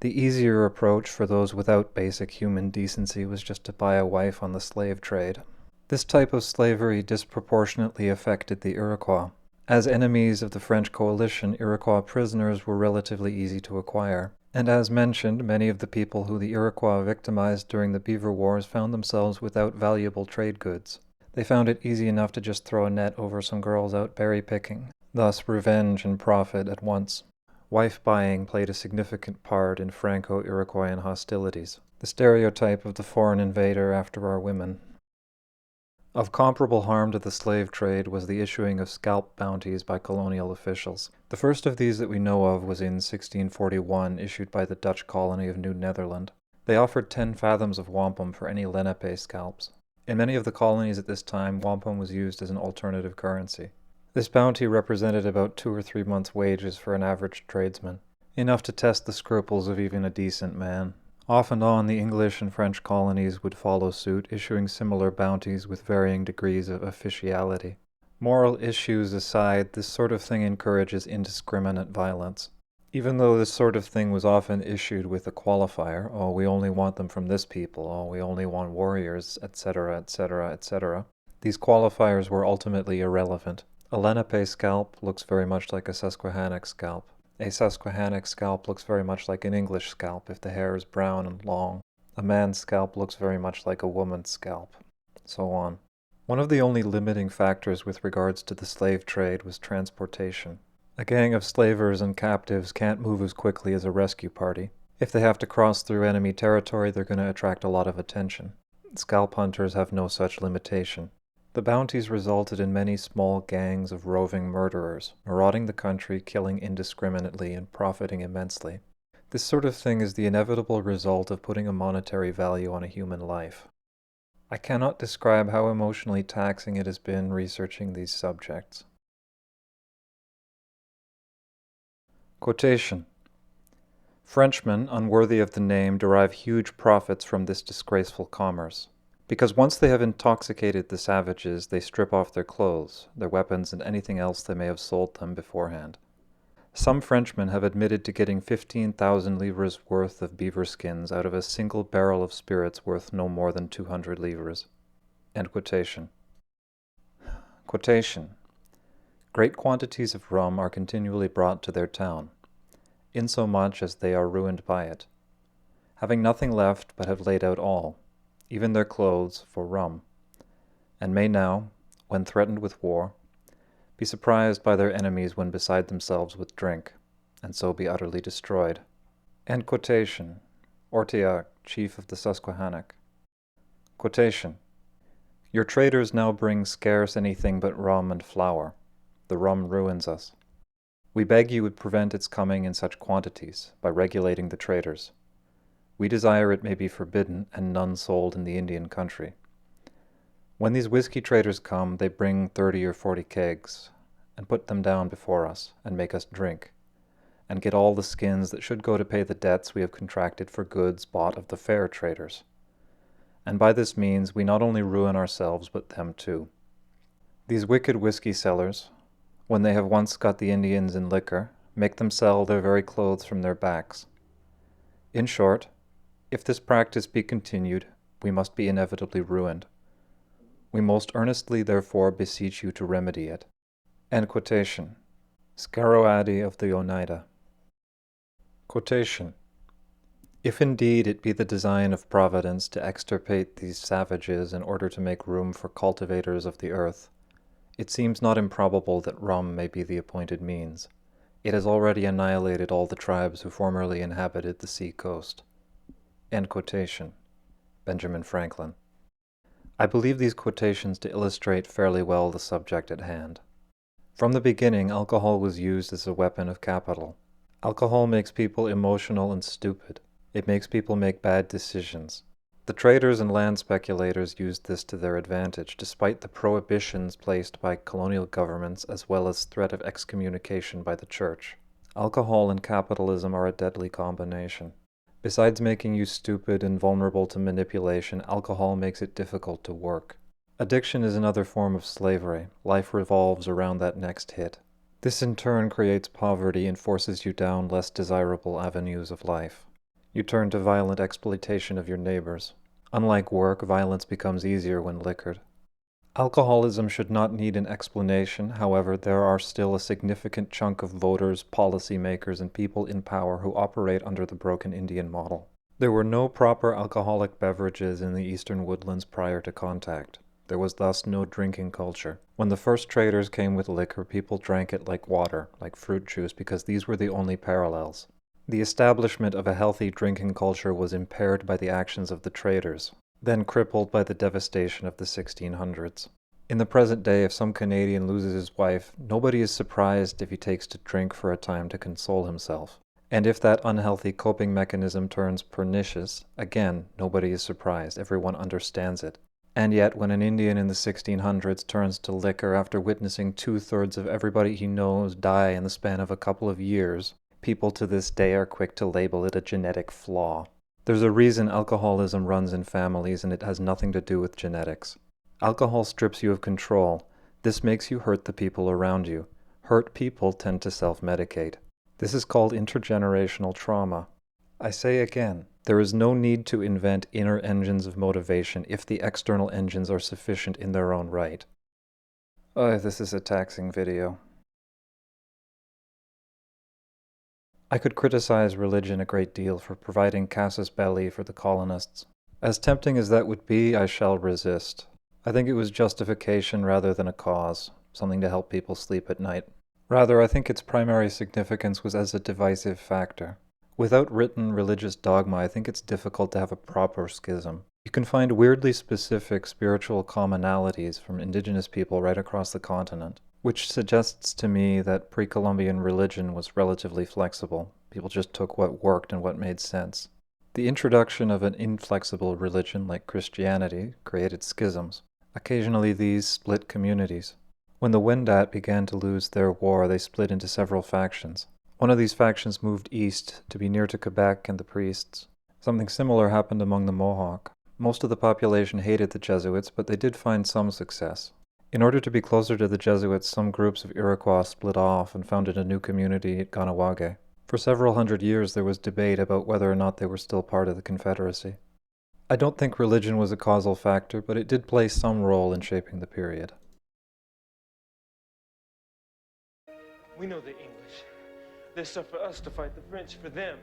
The easier approach for those without basic human decency was just to buy a wife on the slave trade. This type of slavery disproportionately affected the Iroquois. As enemies of the French coalition, Iroquois prisoners were relatively easy to acquire. And as mentioned, many of the people who the Iroquois victimized during the Beaver Wars found themselves without valuable trade goods. They found it easy enough to just throw a net over some girls out berry picking. Thus, revenge and profit at once. Wife buying played a significant part in Franco-Iroquoian hostilities, the stereotype of the foreign invader after our women. Of comparable harm to the slave trade was the issuing of scalp bounties by colonial officials. The first of these that we know of was in 1641, issued by the Dutch colony of New Netherland. They offered 10 fathoms of wampum for any Lenape scalps. In many of the colonies at this time, wampum was used as an alternative currency. This bounty represented about 2 or 3 months' wages for an average tradesman, enough to test the scruples of even a decent man. Off and on, the English and French colonies would follow suit, issuing similar bounties with varying degrees of officiality. Moral issues aside, this sort of thing encourages indiscriminate violence. Even though this sort of thing was often issued with a qualifier, oh, we only want them from this people, oh, we only want warriors, etc., etc., etc., these qualifiers were ultimately irrelevant. A Lenape scalp looks very much like a Susquehannock scalp. A Susquehannock scalp looks very much like an English scalp if the hair is brown and long. A man's scalp looks very much like a woman's scalp. So on. One of the only limiting factors with regards to the slave trade was transportation. A gang of slavers and captives can't move as quickly as a rescue party. If they have to cross through enemy territory, they're going to attract a lot of attention. Scalp hunters have no such limitation. The bounties resulted in many small gangs of roving murderers, marauding the country, killing indiscriminately, and profiting immensely. This sort of thing is the inevitable result of putting a monetary value on a human life. I cannot describe how emotionally taxing it has been researching these subjects. Quotation: Frenchmen, unworthy of the name, derive huge profits from this disgraceful commerce. Because once they have intoxicated the savages, they strip off their clothes, their weapons, and anything else they may have sold them beforehand. Some Frenchmen have admitted to getting 15,000 livres worth of beaver skins out of a single barrel of spirits worth no more than 200 livres. End quotation. Quotation: Great quantities of rum are continually brought to their town, insomuch as they are ruined by it, having nothing left but have laid out all, even their clothes, for rum, and may now, when threatened with war, be surprised by their enemies when beside themselves with drink, and so be utterly destroyed. End quotation. Orteac, chief of the Susquehannock. Quotation: Your traders now bring scarce anything but rum and flour. The rum ruins us. We beg you would prevent its coming in such quantities by regulating the traders. We desire it may be forbidden and none sold in the Indian country. When these whiskey traders come, they bring 30 or 40 kegs, and put them down before us, and make us drink, and get all the skins that should go to pay the debts we have contracted for goods bought of the fair traders. And by this means we not only ruin ourselves, but them too. These wicked whiskey sellers, when they have once got the Indians in liquor, make them sell their very clothes from their backs. In short, if this practice be continued, we must be inevitably ruined. We most earnestly therefore beseech you to remedy it. End quotation. Scaroadi of the Oneida. Quotation. If indeed it be the design of Providence to extirpate these savages in order to make room for cultivators of the earth, it seems not improbable that rum may be the appointed means. It has already annihilated all the tribes who formerly inhabited the sea coast. End quotation. Benjamin Franklin. I believe these quotations to illustrate fairly well the subject at hand. From the beginning, alcohol was used as a weapon of capital. Alcohol makes people emotional and stupid. It makes people make bad decisions. The traders and land speculators used this to their advantage, despite the prohibitions placed by colonial governments as well as threat of excommunication by the church. Alcohol and capitalism are a deadly combination. Besides making you stupid and vulnerable to manipulation, alcohol makes it difficult to work. Addiction is another form of slavery. Life revolves around that next hit. This in turn creates poverty and forces you down less desirable avenues of life. You turn to violent exploitation of your neighbors. Unlike work, violence becomes easier when liquored. Alcoholism should not need an explanation. However, there are still a significant chunk of voters, policymakers, and people in power who operate under the broken Indian model. There were no proper alcoholic beverages in the eastern woodlands prior to contact. There was thus no drinking culture. When the first traders came with liquor, people drank it like water, like fruit juice, because these were the only parallels. The establishment of a healthy drinking culture was impaired by the actions of the traders, then crippled by the devastation of the 1600s. In the present day, if some Canadian loses his wife, nobody is surprised if he takes to drink for a time to console himself. And if that unhealthy coping mechanism turns pernicious, again, nobody is surprised. Everyone understands it. And yet, when an Indian in the 1600s turns to liquor after witnessing 2/3 of everybody he knows die in the span of a couple of years, people to this day are quick to label it a genetic flaw. There's a reason alcoholism runs in families, and it has nothing to do with genetics. Alcohol strips you of control. This makes you hurt the people around you. Hurt people tend to self-medicate. This is called intergenerational trauma. I say again, there is no need to invent inner engines of motivation if the external engines are sufficient in their own right. This is a taxing video. I could criticize religion a great deal for providing casus belli for the colonists. As tempting as that would be, I shall resist. I think it was justification rather than a cause, something to help people sleep at night. Rather, I think its primary significance was as a divisive factor. Without written religious dogma, I think it's difficult to have a proper schism. You can find weirdly specific spiritual commonalities from indigenous people right across the continent, which suggests to me that pre-Columbian religion was relatively flexible. People just took what worked and what made sense. The introduction of an inflexible religion like Christianity created schisms. Occasionally these split communities. When the Wendat began to lose their war, they split into several factions. One of these factions moved east to be near to Quebec and the priests. Something similar happened among the Mohawk. Most of the population hated the Jesuits, but they did find some success. In order to be closer to the Jesuits, some groups of Iroquois split off and founded a new community at Ganawage. For several hundred years there was debate about whether or not they were still part of the Confederacy. I don't think religion was a causal factor, but it did play some role in shaping the period. We know the English. They suffer us to fight the French for them.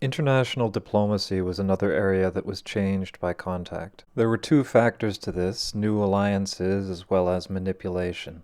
International diplomacy was another area that was changed by contact. There were two factors to this, new alliances as well as manipulation.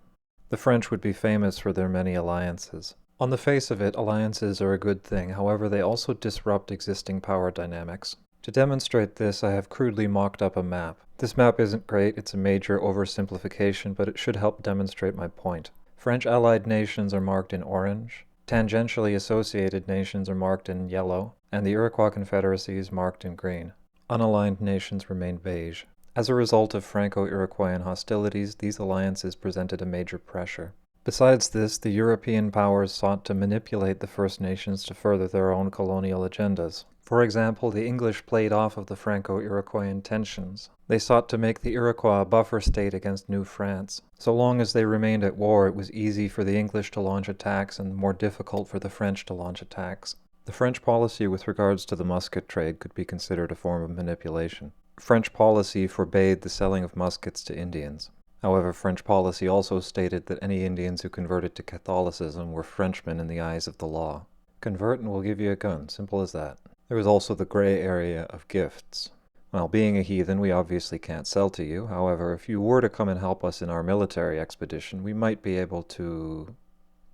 The French would be famous for their many alliances. On the face of it, alliances are a good thing, however they also disrupt existing power dynamics. To demonstrate this, I have crudely mocked up a map. This map isn't great, it's a major oversimplification, but it should help demonstrate my point. French allied nations are marked in orange. Tangentially associated nations are marked in yellow, and the Iroquois Confederacy is marked in green. Unaligned nations remain beige. As a result of Franco-Iroquoian hostilities, these alliances presented a major pressure. Besides this, the European powers sought to manipulate the First Nations to further their own colonial agendas. For example, the English played off of the Franco-Iroquoian tensions. They sought to make the Iroquois a buffer state against New France. So long as they remained at war, it was easy for the English to launch attacks and more difficult for the French to launch attacks. The French policy with regards to the musket trade could be considered a form of manipulation. French policy forbade the selling of muskets to Indians. However, French policy also stated that any Indians who converted to Catholicism were Frenchmen in the eyes of the law. Convert and we'll give you a gun, simple as that. There was also the gray area of gifts. Well, being a heathen, we obviously can't sell to you. However, if you were to come and help us in our military expedition, we might be able to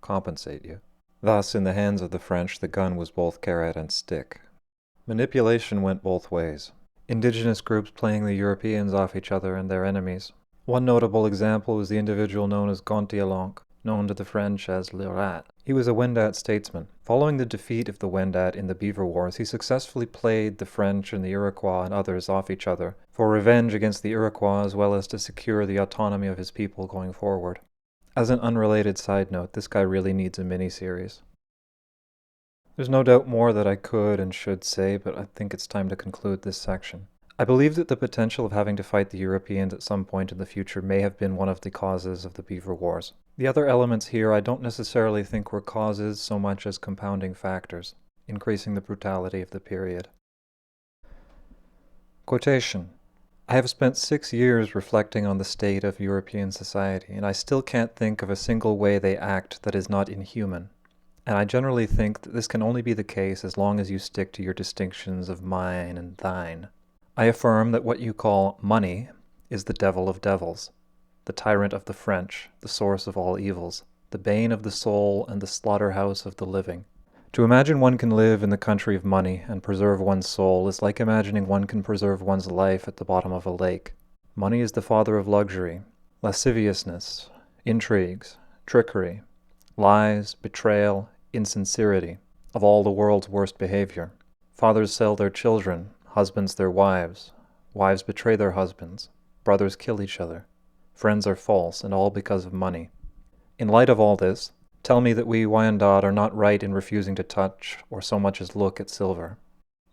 compensate you. Thus, in the hands of the French, the gun was both carrot and stick. Manipulation went both ways. Indigenous groups playing the Europeans off each other and their enemies. One notable example was the individual known as Gontialanque, known to the French as Le Rat. He was a Wendat statesman. Following the defeat of the Wendat in the Beaver Wars, he successfully played the French and the Iroquois and others off each other for revenge against the Iroquois as well as to secure the autonomy of his people going forward. As an unrelated side note, this guy really needs a mini-series. There's no doubt more that I could and should say, but I think it's time to conclude this section. I believe that the potential of having to fight the Europeans at some point in the future may have been one of the causes of the Beaver Wars. The other elements here I don't necessarily think were causes so much as compounding factors, increasing the brutality of the period. Quotation. I have spent 6 years reflecting on the state of European society, and I still can't think of a single way they act that is not inhuman. And I generally think that this can only be the case as long as you stick to your distinctions of mine and thine. I affirm that what you call money is the devil of devils, the tyrant of the French, the source of all evils, the bane of the soul and the slaughterhouse of the living. To imagine one can live in the country of money and preserve one's soul is like imagining one can preserve one's life at the bottom of a lake. Money is the father of luxury, lasciviousness, intrigues, trickery, lies, betrayal, insincerity, of all the world's worst behavior. Fathers sell their children, husbands their wives, wives betray their husbands, brothers kill each other, friends are false, and all because of money. In light of all this, tell me that we Wyandot are not right in refusing to touch or so much as look at silver.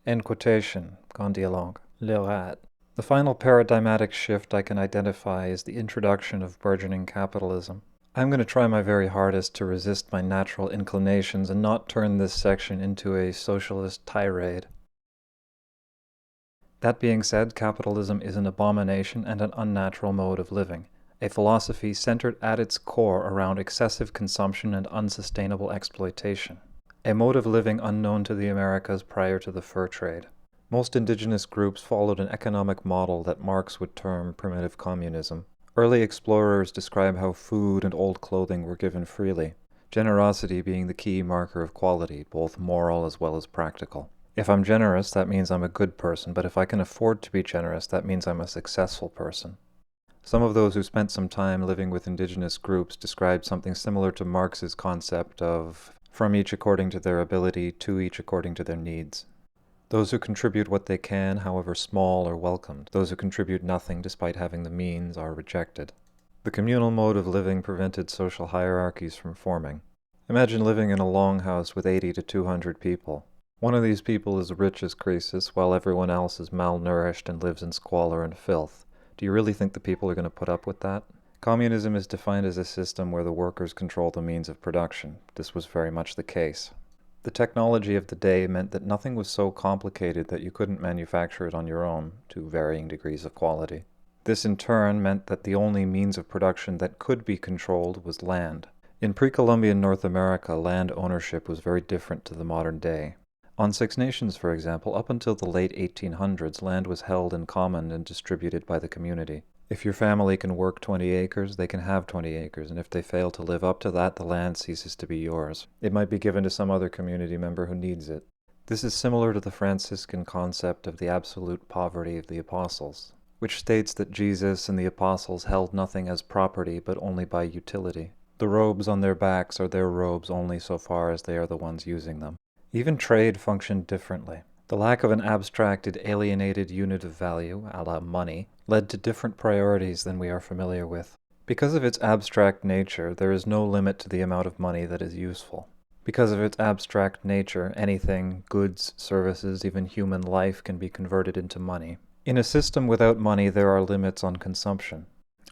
End quotation. Gontialanque. Le Rat. The final paradigmatic shift I can identify is the introduction of burgeoning capitalism. I'm going to try my very hardest to resist my natural inclinations and not turn this section into a socialist tirade. That being said, capitalism is an abomination and an unnatural mode of living, a philosophy centered at its core around excessive consumption and unsustainable exploitation, a mode of living unknown to the Americas prior to the fur trade. Most indigenous groups followed an economic model that Marx would term primitive communism. Early explorers describe how food and old clothing were given freely, generosity being the key marker of quality, both moral as well as practical. If I'm generous, that means I'm a good person, but if I can afford to be generous, that means I'm a successful person. Some of those who spent some time living with indigenous groups described something similar to Marx's concept of from each according to their ability, to each according to their needs. Those who contribute what they can, however small, are welcomed. Those who contribute nothing despite having the means are rejected. The communal mode of living prevented social hierarchies from forming. Imagine living in a longhouse with 80 to 200 people. One of these people is rich as Croesus, while everyone else is malnourished and lives in squalor and filth. Do you really think the people are going to put up with that? Communism is defined as a system where the workers control the means of production. This was very much the case. The technology of the day meant that nothing was so complicated that you couldn't manufacture it on your own, to varying degrees of quality. This in turn meant that the only means of production that could be controlled was land. In pre-Columbian North America, land ownership was very different to the modern day. On Six Nations, for example, up until the late 1800s, land was held in common and distributed by the community. If your family can work 20 acres, they can have 20 acres, and if they fail to live up to that, the land ceases to be yours. It might be given to some other community member who needs it. This is similar to the Franciscan concept of the absolute poverty of the apostles, which states that Jesus and the apostles held nothing as property but only by utility. The robes on their backs are their robes only so far as they are the ones using them. Even trade functioned differently. The lack of an abstracted, alienated unit of value, a la money, led to different priorities than we are familiar with. Because of its abstract nature, there is no limit to the amount of money that is useful. Because of its abstract nature, anything, goods, services, even human life can be converted into money. In a system without money, there are limits on consumption.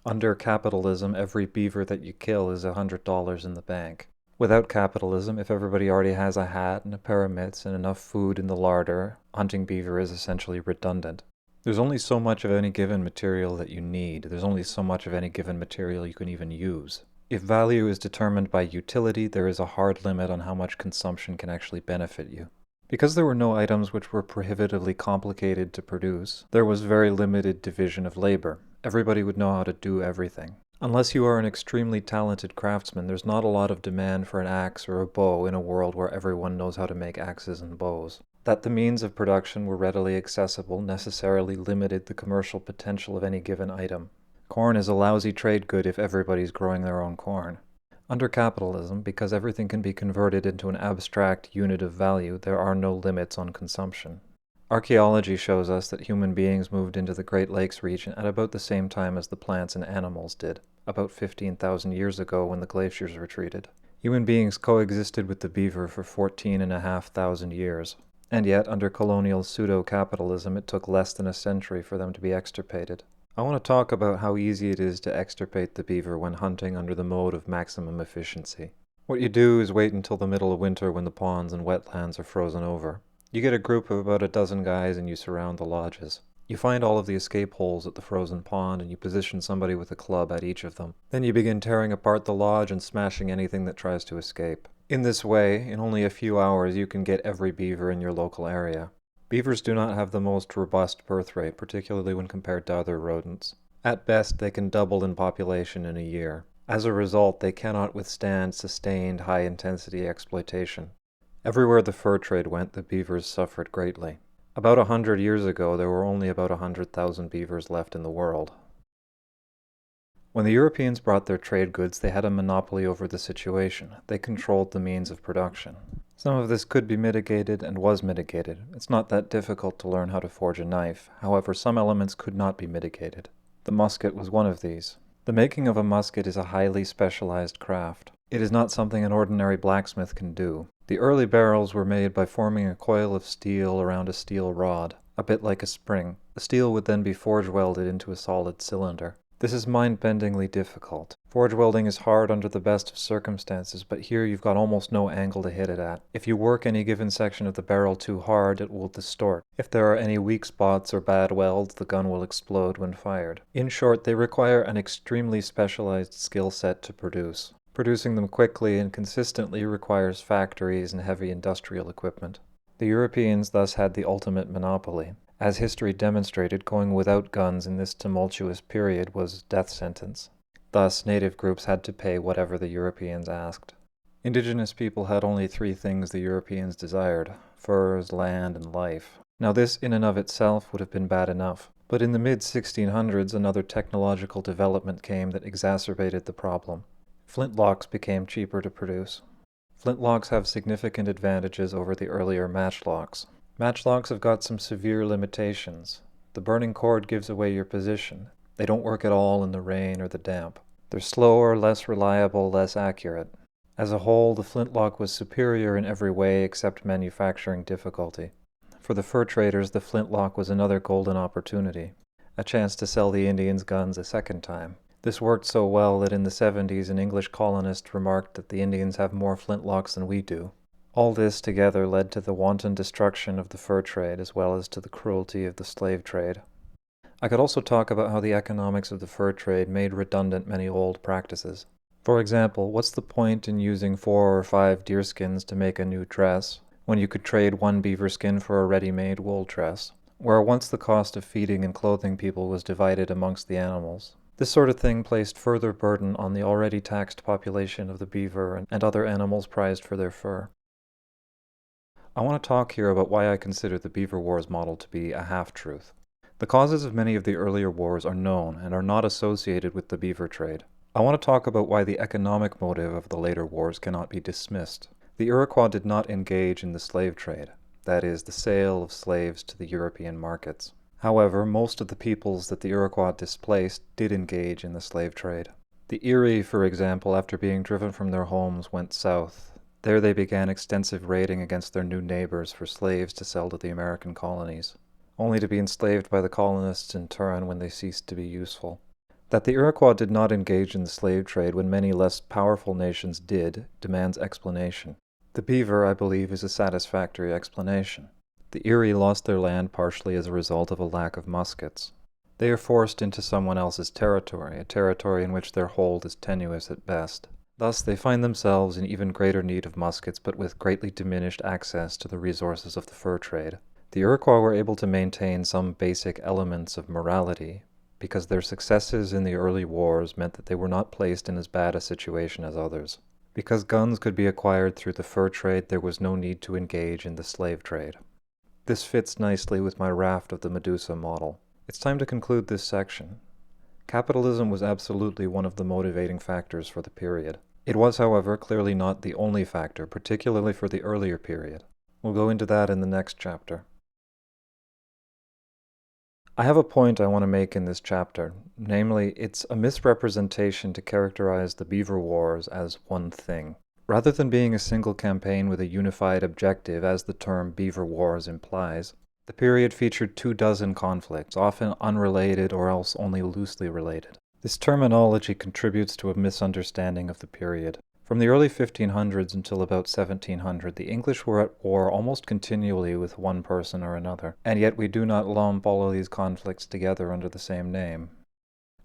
Under capitalism, every beaver that you kill is $100 in the bank. Without capitalism, if everybody already has a hat and a pair of mitts and enough food in the larder, hunting beaver is essentially redundant. There's only so much of any given material that you need. There's only so much of any given material you can even use. If value is determined by utility, there is a hard limit on how much consumption can actually benefit you. Because there were no items which were prohibitively complicated to produce, there was very limited division of labor. Everybody would know how to do everything. Unless you are an extremely talented craftsman, there's not a lot of demand for an axe or a bow in a world where everyone knows how to make axes and bows. That the means of production were readily accessible necessarily limited the commercial potential of any given item. Corn is a lousy trade good if everybody's growing their own corn. Under capitalism, because everything can be converted into an abstract unit of value, there are no limits on consumption. Archaeology shows us that human beings moved into the Great Lakes region at about the same time as the plants and animals did, about 15,000 years ago when the glaciers retreated. Human beings coexisted with the beaver for 14,500 years. And yet, under colonial pseudo-capitalism, it took less than a century for them to be extirpated. I want to talk about how easy it is to extirpate the beaver when hunting under the mode of maximum efficiency. What you do is wait until the middle of winter when the ponds and wetlands are frozen over. You get a group of about a dozen guys and you surround the lodges. You find all of the escape holes at the frozen pond and you position somebody with a club at each of them. Then you begin tearing apart the lodge and smashing anything that tries to escape. In this way, in only a few hours, you can get every beaver in your local area. Beavers do not have the most robust birth rate, particularly when compared to other rodents. At best, they can double in population in a year. As a result, they cannot withstand sustained high-intensity exploitation. Everywhere the fur trade went, the beavers suffered greatly. About 100 years ago, there were only about 100,000 beavers left in the world. When the Europeans brought their trade goods, they had a monopoly over the situation. They controlled the means of production. Some of this could be mitigated and was mitigated. It's not that difficult to learn how to forge a knife. However, some elements could not be mitigated. The musket was one of these. The making of a musket is a highly specialized craft. It is not something an ordinary blacksmith can do. The early barrels were made by forming a coil of steel around a steel rod, a bit like a spring. The steel would then be forge welded into a solid cylinder. This is mind-bendingly difficult. Forge welding is hard under the best of circumstances, but here you've got almost no angle to hit it at. If you work any given section of the barrel too hard, it will distort. If there are any weak spots or bad welds, the gun will explode when fired. In short, they require an extremely specialized skill set to produce. Producing them quickly and consistently requires factories and heavy industrial equipment. The Europeans thus had the ultimate monopoly. As history demonstrated, going without guns in this tumultuous period was death sentence. Thus, native groups had to pay whatever the Europeans asked. Indigenous people had only three things the Europeans desired: furs, land, and life. Now this in and of itself would have been bad enough. But in the mid-1600s, another technological development came that exacerbated the problem. Flintlocks became cheaper to produce. Flintlocks have significant advantages over the earlier matchlocks. Matchlocks have got some severe limitations. The burning cord gives away your position. They don't work at all in the rain or the damp. They're slower, less reliable, less accurate. As a whole, the flintlock was superior in every way except manufacturing difficulty. For the fur traders, the flintlock was another golden opportunity, a chance to sell the Indians guns a second time. This worked so well that in the 70s an English colonist remarked that the Indians have more flintlocks than we do. All this together led to the wanton destruction of the fur trade as well as to the cruelty of the slave trade. I could also talk about how the economics of the fur trade made redundant many old practices. For example, what's the point in using 4 or 5 deerskins to make a new dress when you could trade one beaver skin for a ready-made wool dress, where once the cost of feeding and clothing people was divided amongst the animals? This sort of thing placed further burden on the already taxed population of the beaver and other animals prized for their fur. I want to talk here about why I consider the Beaver Wars model to be a half-truth. The causes of many of the earlier wars are known and are not associated with the beaver trade. I want to talk about why the economic motive of the later wars cannot be dismissed. The Iroquois did not engage in the slave trade, that is, the sale of slaves to the European markets. However, most of the peoples that the Iroquois displaced did engage in the slave trade. The Erie, for example, after being driven from their homes, went south. There they began extensive raiding against their new neighbors for slaves to sell to the American colonies, only to be enslaved by the colonists in turn when they ceased to be useful. That the Iroquois did not engage in the slave trade when many less powerful nations did demands explanation. The beaver, I believe, is a satisfactory explanation. The Erie lost their land partially as a result of a lack of muskets. They are forced into someone else's territory, a territory in which their hold is tenuous at best. Thus they find themselves in even greater need of muskets, but with greatly diminished access to the resources of the fur trade. The Iroquois were able to maintain some basic elements of morality, because their successes in the early wars meant that they were not placed in as bad a situation as others. Because guns could be acquired through the fur trade, there was no need to engage in the slave trade. This fits nicely with my raft of the Medusa model. It's time to conclude this section. Capitalism was absolutely one of the motivating factors for the period. It was, however, clearly not the only factor, particularly for the earlier period. We'll go into that in the next chapter. I have a point I want to make in this chapter, namely, it's a misrepresentation to characterize the Beaver Wars as one thing. Rather than being a single campaign with a unified objective, as the term Beaver Wars implies, the period featured 24 conflicts, often unrelated or else only loosely related. This terminology contributes to a misunderstanding of the period. From the early 1500s until about 1700, the English were at war almost continually with one person or another, and yet we do not lump all of these conflicts together under the same name.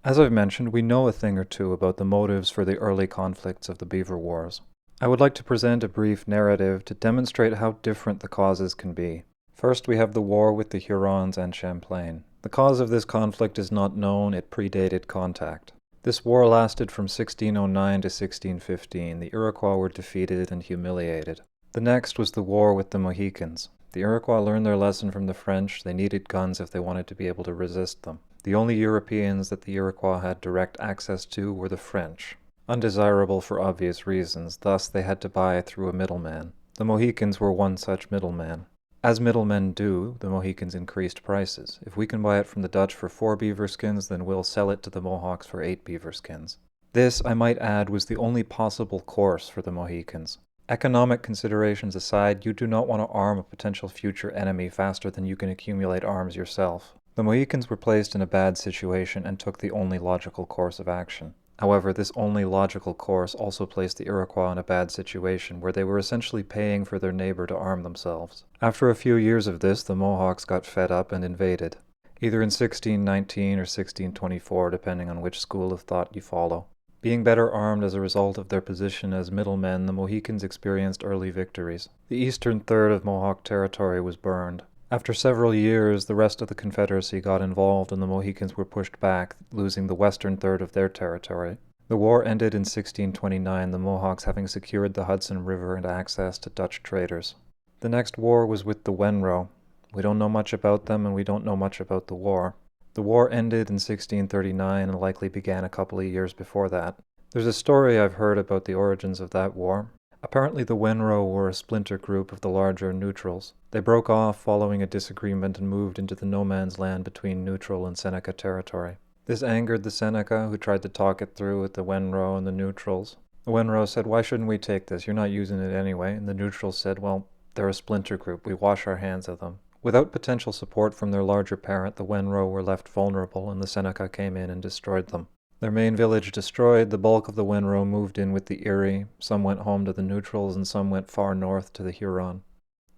As I've mentioned, we know a thing or two about the motives for the early conflicts of the Beaver Wars. I would like to present a brief narrative to demonstrate how different the causes can be. First, we have the war with the Hurons and Champlain. The cause of this conflict is not known, it predated contact. This war lasted from 1609 to 1615. The Iroquois were defeated and humiliated. The next was the war with the Mohicans. The Iroquois learned their lesson from the French. They needed guns if they wanted to be able to resist them. The only Europeans that the Iroquois had direct access to were the French. Undesirable for obvious reasons, thus they had to buy through a middleman. The Mohicans were one such middleman. As middlemen do, the Mohicans increased prices. If we can buy it from the Dutch for 4 beaver skins, then we'll sell it to the Mohawks for 8 beaver skins. This, I might add, was the only possible course for the Mohicans. Economic considerations aside, you do not want to arm a potential future enemy faster than you can accumulate arms yourself. The Mohicans were placed in a bad situation and took the only logical course of action. However, this only logical course also placed the Iroquois in a bad situation, where they were essentially paying for their neighbor to arm themselves. After a few years of this, the Mohawks got fed up and invaded, either in 1619 or 1624, depending on which school of thought you follow. Being better armed as a result of their position as middlemen, the Mohicans experienced early victories. The eastern third of Mohawk territory was burned. After several years, the rest of the Confederacy got involved and the Mohicans were pushed back, losing the western third of their territory. The war ended in 1629, the Mohawks having secured the Hudson River and access to Dutch traders. The next war was with the Wenro. We don't know much about them and we don't know much about the war. The war ended in 1639 and likely began a couple of years before that. There's a story I've heard about the origins of that war. Apparently the Wenro were a splinter group of the larger Neutrals. They broke off following a disagreement and moved into the no-man's land between Neutral and Seneca territory. This angered the Seneca, who tried to talk it through with the Wenro and the Neutrals. The Wenro said, "Why shouldn't we take this? You're not using it anyway." And the Neutrals said, "Well, they're a splinter group. We wash our hands of them." Without potential support from their larger parent, the Wenro were left vulnerable and the Seneca came in and destroyed them. Their main village destroyed, the bulk of the Wenro moved in with the Erie, some went home to the Neutrals and some went far north to the Huron.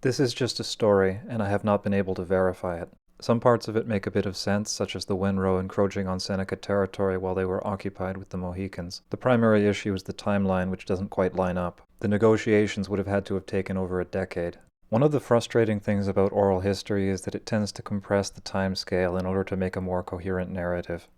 This is just a story, and I have not been able to verify it. Some parts of it make a bit of sense, such as the Wenro encroaching on Seneca territory while they were occupied with the Mohicans. The primary issue is the timeline, which doesn't quite line up. The negotiations would have had to have taken over a decade. One of the frustrating things about oral history is that it tends to compress the time scale in order to make a more coherent narrative.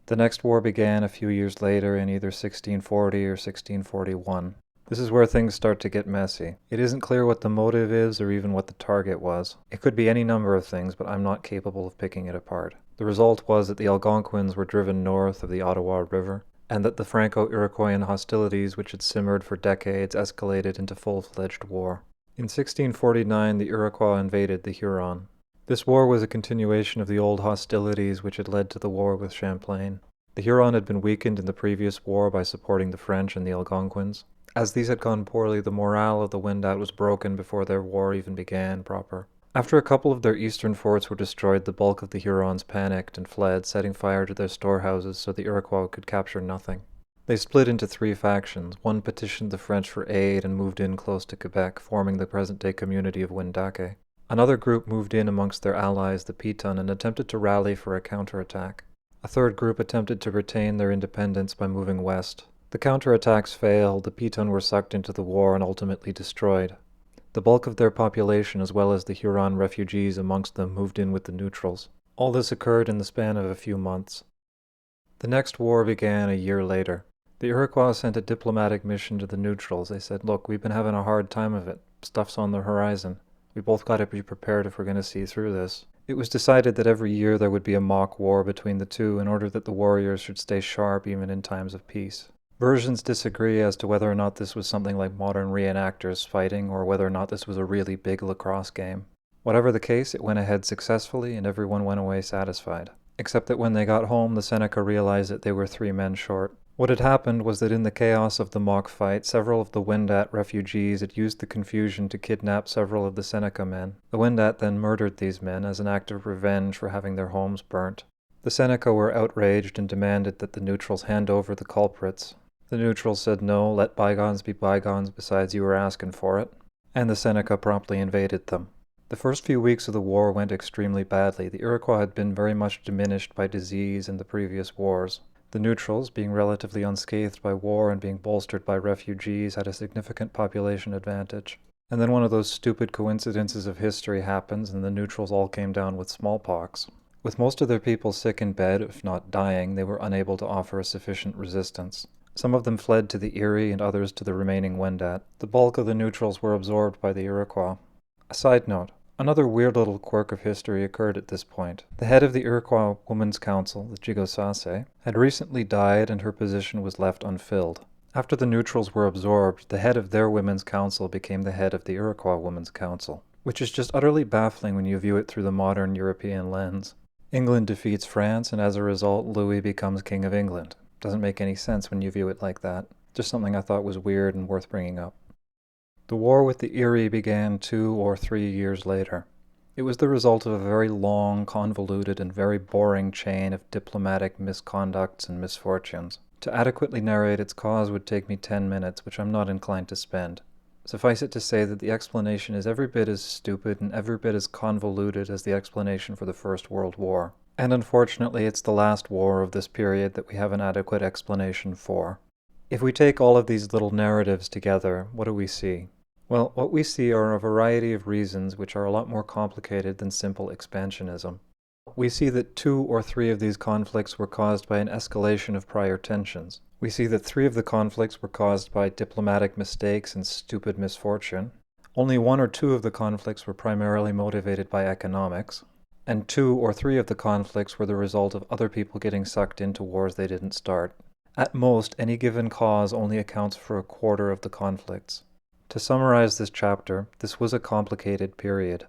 The next war began a few years later in either 1640 or 1641. This is where things start to get messy. It isn't clear what the motive is or even what the target was. It could be any number of things, but I'm not capable of picking it apart. The result was that the Algonquins were driven north of the Ottawa River. and that the Franco-Iroquoian hostilities which had simmered for decades escalated into full-fledged war. In 1649, the Iroquois invaded the Huron. This war was a continuation of the old hostilities which had led to the war with Champlain. The Huron had been weakened in the previous war by supporting the French and the Algonquins. As these had gone poorly, the morale of the Wendat was broken before their war even began proper. After a couple of their eastern forts were destroyed, the bulk of the Hurons panicked and fled, setting fire to their storehouses so the Iroquois could capture nothing. They split into three factions. One petitioned the French for aid and moved in close to Quebec, forming the present-day community of Wendake. Another group moved in amongst their allies, the Piton, and attempted to rally for a counterattack. A third group attempted to retain their independence by moving west. The counterattacks failed, the Piton were sucked into the war and ultimately destroyed. The bulk of their population, as well as the Huron refugees amongst them, moved in with the neutrals. All this occurred in the span of a few months. The next war began a year later. The Iroquois sent a diplomatic mission to the neutrals. They said, look, we've been having a hard time of it. Stuff's on the horizon. We both got to be prepared if we're going to see through this. It was decided that every year there would be a mock war between the two in order that the warriors should stay sharp even in times of peace. Versions disagree as to whether or not this was something like modern reenactors fighting or whether or not this was a really big lacrosse game. Whatever the case, it went ahead successfully and everyone went away satisfied. Except that when they got home, the Seneca realized that they were 3 men short. What had happened was that in the chaos of the mock fight, several of the Wendat refugees had used the confusion to kidnap several of the Seneca men. The Wendat then murdered these men as an act of revenge for having their homes burnt. The Seneca were outraged and demanded that the neutrals hand over the culprits. The neutrals said no, let bygones be bygones, besides you were asking for it. And the Seneca promptly invaded them. The first few weeks of the war went extremely badly. The Iroquois had been very much diminished by disease in the previous wars. The neutrals, being relatively unscathed by war and being bolstered by refugees, had a significant population advantage. And then one of those stupid coincidences of history happens and the neutrals all came down with smallpox. With most of their people sick in bed, if not dying, they were unable to offer a sufficient resistance. Some of them fled to the Erie and others to the remaining Wendat. The bulk of the neutrals were absorbed by the Iroquois. A side note. Another weird little quirk of history occurred at this point. The head of the Iroquois Women's Council, the Jigosase, had recently died and her position was left unfilled. After the neutrals were absorbed, the head of their Women's Council became the head of the Iroquois Women's Council, which is just utterly baffling when you view it through the modern European lens. England defeats France and as a result Louis becomes King of England. Doesn't make any sense when you view it like that. Just something I thought was weird and worth bringing up. The war with the Erie began 2 or 3 years later. It was the result of a very long, convoluted, and very boring chain of diplomatic misconducts and misfortunes. To adequately narrate its cause would take me 10 minutes, which I'm not inclined to spend. Suffice it to say that the explanation is every bit as stupid and every bit as convoluted as the explanation for the First World War. And unfortunately, it's the last war of this period that we have an adequate explanation for. If we take all of these little narratives together, what do we see? Well, what we see are a variety of reasons which are a lot more complicated than simple expansionism. We see that 2 or 3 of these conflicts were caused by an escalation of prior tensions. We see that 3 of the conflicts were caused by diplomatic mistakes and stupid misfortune. Only 1 or 2 of the conflicts were primarily motivated by economics. And 2 or 3 of the conflicts were the result of other people getting sucked into wars they didn't start. At most, any given cause only accounts for a quarter of the conflicts. To summarize this chapter, this was a complicated period.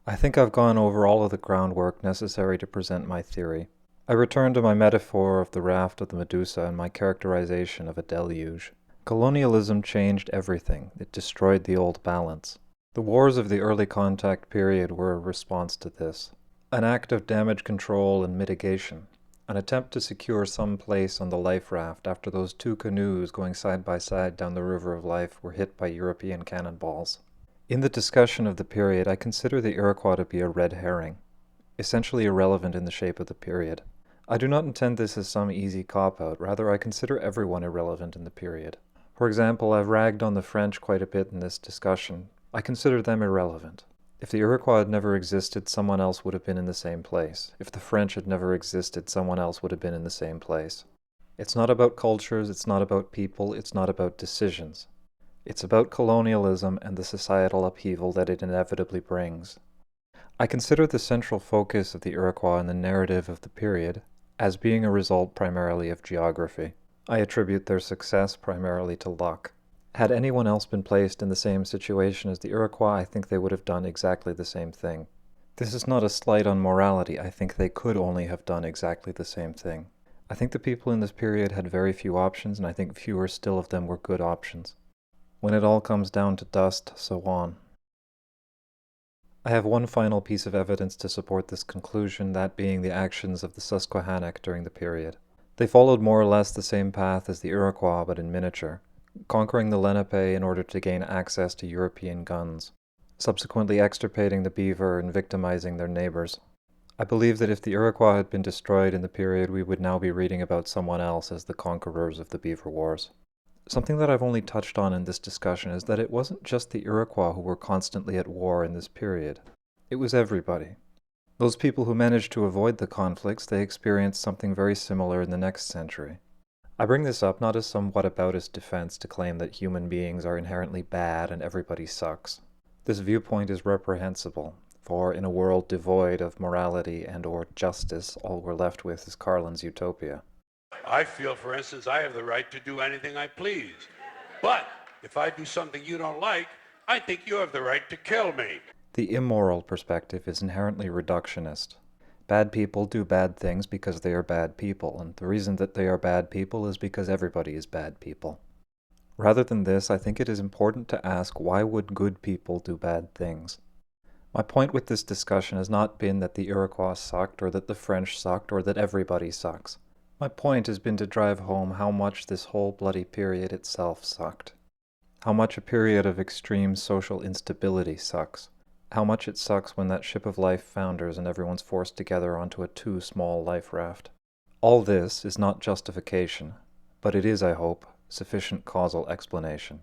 I think I've gone over all of the groundwork necessary to present my theory. I return to my metaphor of the raft of the Medusa and my characterization of a deluge. Colonialism changed everything. It destroyed the old balance. The wars of the early contact period were a response to this. An act of damage control and mitigation. An attempt to secure some place on the life raft after those 2 canoes going side by side down the river of life were hit by European cannonballs. In the discussion of the period, I consider the Iroquois to be a red herring, essentially irrelevant in the shape of the period. I do not intend this as some easy cop-out, rather I consider everyone irrelevant in the period. For example, I've ragged on the French quite a bit in this discussion. I consider them irrelevant. If the Iroquois had never existed, someone else would have been in the same place. If the French had never existed, someone else would have been in the same place. It's not about cultures, it's not about people, it's not about decisions. It's about colonialism and the societal upheaval that it inevitably brings. I consider the central focus of the Iroquois in the narrative of the period as being a result primarily of geography. I attribute their success primarily to luck. Had anyone else been placed in the same situation as the Iroquois, I think they would have done exactly the same thing. This is not a slight on morality. I think they could only have done exactly the same thing. I think the people in this period had very few options, and I think fewer still of them were good options. When it all comes down to dust, so on. I have one final piece of evidence to support this conclusion, that being the actions of the Susquehannock during the period. They followed more or less the same path as the Iroquois, but in miniature, conquering the Lenape in order to gain access to European guns, subsequently extirpating the beaver and victimizing their neighbors. I believe that if the Iroquois had been destroyed in the period, we would now be reading about someone else as the conquerors of the Beaver Wars. Something that I've only touched on in this discussion is that it wasn't just the Iroquois who were constantly at war in this period. It was everybody. Those people who managed to avoid the conflicts, they experienced something very similar in the next century. I bring this up not as some whataboutist defense to claim that human beings are inherently bad and everybody sucks. This viewpoint is reprehensible, for in a world devoid of morality and or justice, all we're left with is Carlin's utopia. I feel, for instance, I have the right to do anything I please. But if I do something you don't like, I think you have the right to kill me. The immoral perspective is inherently reductionist. Bad people do bad things because they are bad people, and the reason that they are bad people is because everybody is bad people. Rather than this, I think it is important to ask, why would good people do bad things? My point with this discussion has not been that the Iroquois sucked, or that the French sucked, or that everybody sucks. My point has been to drive home how much this whole bloody period itself sucked. How much a period of extreme social instability sucks. How much it sucks when that ship of life founders and everyone's forced together onto a too small life raft. All this is not justification, but it is, I hope, sufficient causal explanation.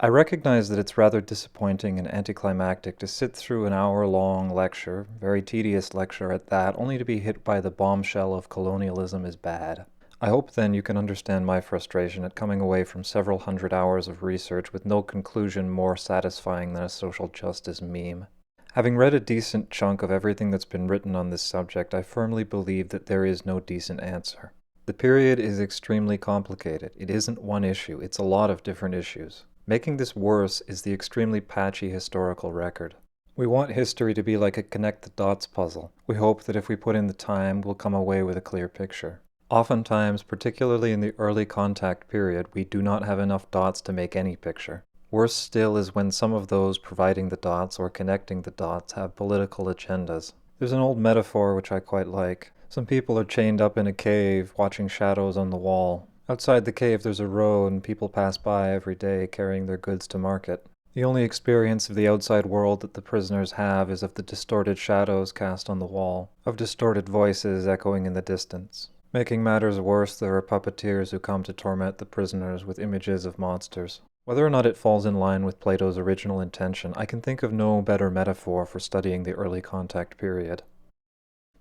I recognize that it's rather disappointing and anticlimactic to sit through an hour-long lecture, very tedious lecture at that, only to be hit by the bombshell of colonialism is bad. I hope then you can understand my frustration at coming away from several hundred hours of research with no conclusion more satisfying than a social justice meme. Having read a decent chunk of everything that's been written on this subject, I firmly believe that there is no decent answer. The period is extremely complicated. It isn't one issue, it's a lot of different issues. Making this worse is the extremely patchy historical record. We want history to be like a connect-the-dots puzzle. We hope that if we put in the time, we'll come away with a clear picture. Oftentimes, particularly in the early contact period, we do not have enough dots to make any picture. Worse still is when some of those providing the dots or connecting the dots have political agendas. There's an old metaphor which I quite like. Some people are chained up in a cave, watching shadows on the wall. Outside the cave there's a road and people pass by every day carrying their goods to market. The only experience of the outside world that the prisoners have is of the distorted shadows cast on the wall, of distorted voices echoing in the distance. Making matters worse, there are puppeteers who come to torment the prisoners with images of monsters. Whether or not it falls in line with Plato's original intention, I can think of no better metaphor for studying the early contact period.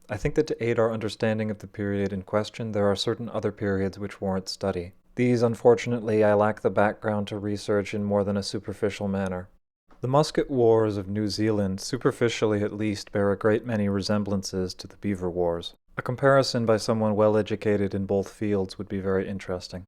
I think that to aid our understanding of the period in question, there are certain other periods which warrant study. These, unfortunately, I lack the background to research in more than a superficial manner. The musket wars of New Zealand, superficially at least, bear a great many resemblances to the Beaver Wars. A comparison by someone well educated in both fields would be very interesting.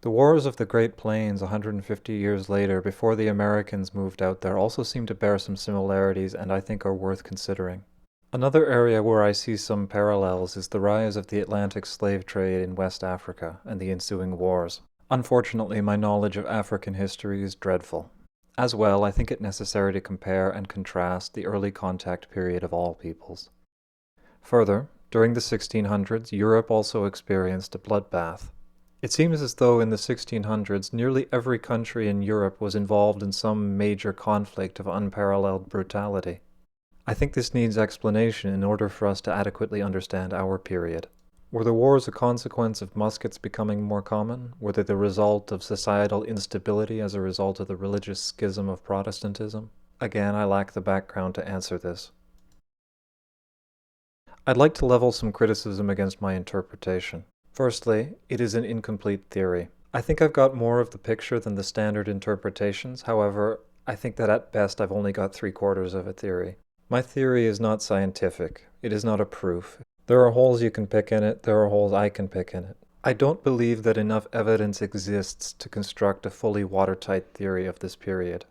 The wars of the Great Plains 150 years later, before the Americans moved out there, also seem to bear some similarities and I think are worth considering. Another area where I see some parallels is the rise of the Atlantic slave trade in West Africa and the ensuing wars. Unfortunately, my knowledge of African history is dreadful. As well, I think it necessary to compare and contrast the early contact period of all peoples. Further, during the 1600s, Europe also experienced a bloodbath. It seems as though in the 1600s, nearly every country in Europe was involved in some major conflict of unparalleled brutality. I think this needs explanation in order for us to adequately understand our period. Were the wars a consequence of muskets becoming more common? Were they the result of societal instability as a result of the religious schism of Protestantism? Again, I lack the background to answer this. I'd like to level some criticism against my interpretation. Firstly, it is an incomplete theory. I think I've got more of the picture than the standard interpretations. However, I think that at best I've only got 3/4 of a theory. My theory is not scientific. It is not a proof. There are holes you can pick in it, there are holes I can pick in it. I don't believe that enough evidence exists to construct a fully watertight theory of this period.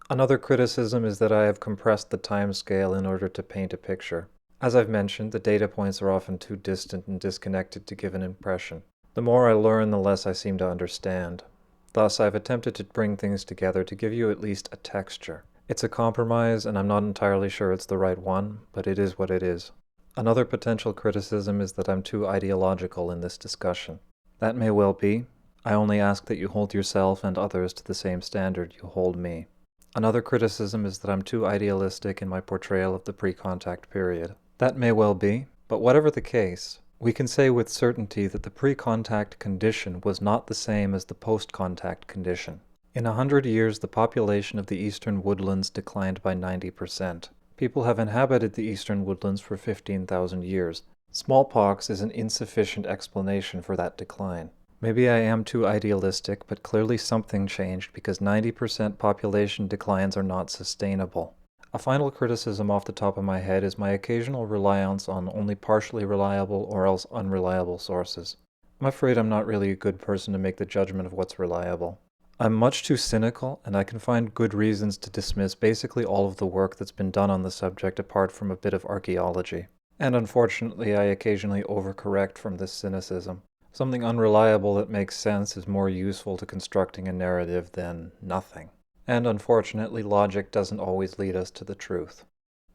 Another criticism is that I have compressed the time scale in order to paint a picture. As I've mentioned, the data points are often too distant and disconnected to give an impression. The more I learn, the less I seem to understand. Thus, I've attempted to bring things together to give you at least a texture. It's a compromise, and I'm not entirely sure it's the right one, but it is what it is. Another potential criticism is that I'm too ideological in this discussion. That may well be. I only ask that you hold yourself and others to the same standard you hold me. Another criticism is that I'm too idealistic in my portrayal of the pre-contact period. That may well be, but whatever the case, we can say with certainty that the pre-contact condition was not the same as the post-contact condition. In 100 years, the population of the eastern woodlands declined by 90%. People have inhabited the eastern woodlands for 15,000 years. Smallpox is an insufficient explanation for that decline. Maybe I am too idealistic, but clearly something changed because 90% population declines are not sustainable. A final criticism off the top of my head is my occasional reliance on only partially reliable or else unreliable sources. I'm afraid I'm not really a good person to make the judgment of what's reliable. I'm much too cynical, and I can find good reasons to dismiss basically all of the work that's been done on the subject apart from a bit of archaeology. And unfortunately, I occasionally overcorrect from this cynicism. Something unreliable that makes sense is more useful to constructing a narrative than nothing. And unfortunately, logic doesn't always lead us to the truth.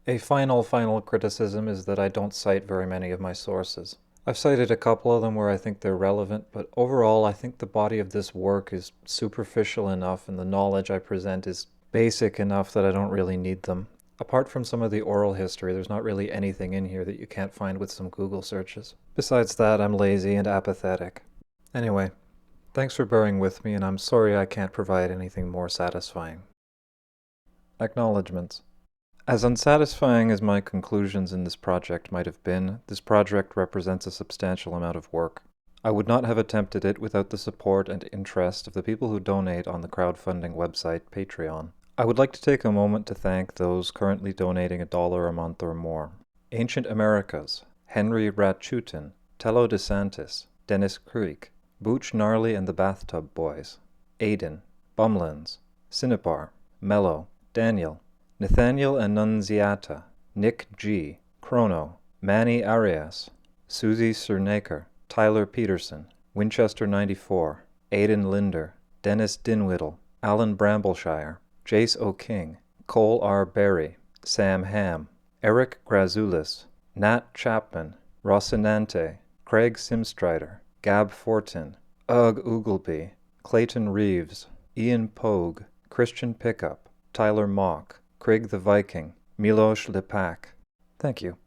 A final criticism is that I don't cite very many of my sources. I've cited a couple of them where I think they're relevant, but overall I think the body of this work is superficial enough and the knowledge I present is basic enough that I don't really need them. Apart from some of the oral history, there's not really anything in here that you can't find with some Google searches. Besides that, I'm lazy and apathetic. Anyway, thanks for bearing with me, and I'm sorry I can't provide anything more satisfying. Acknowledgements. As unsatisfying as my conclusions in this project might have been, this project represents a substantial amount of work. I would not have attempted it without the support and interest of the people who donate on the crowdfunding website Patreon. I would like to take a moment to thank those currently donating $1 a month or more. Ancient Americas, Henry Ratchutin, Tello DeSantis, Dennis Creek, Booch Gnarly and the Bathtub Boys, Aiden, Bumlins, Cinepar, Mello, Daniel, Nathaniel Annunziata, Nick G., Chrono, Manny Arias, Susie Cernaker, Tyler Peterson, Winchester 94, Aidan Linder, Dennis Dinwiddle, Alan Brambleshire, Jace O'King, Cole R. Berry, Sam Ham, Eric Grazulis, Nat Chapman, Rocinante, Craig Simstrider, Gab Fortin, Ugg Oogleby, Clayton Reeves, Ian Pogue, Christian Pickup, Tyler Mock, Craig the Viking, Milosh Lepak. Thank you.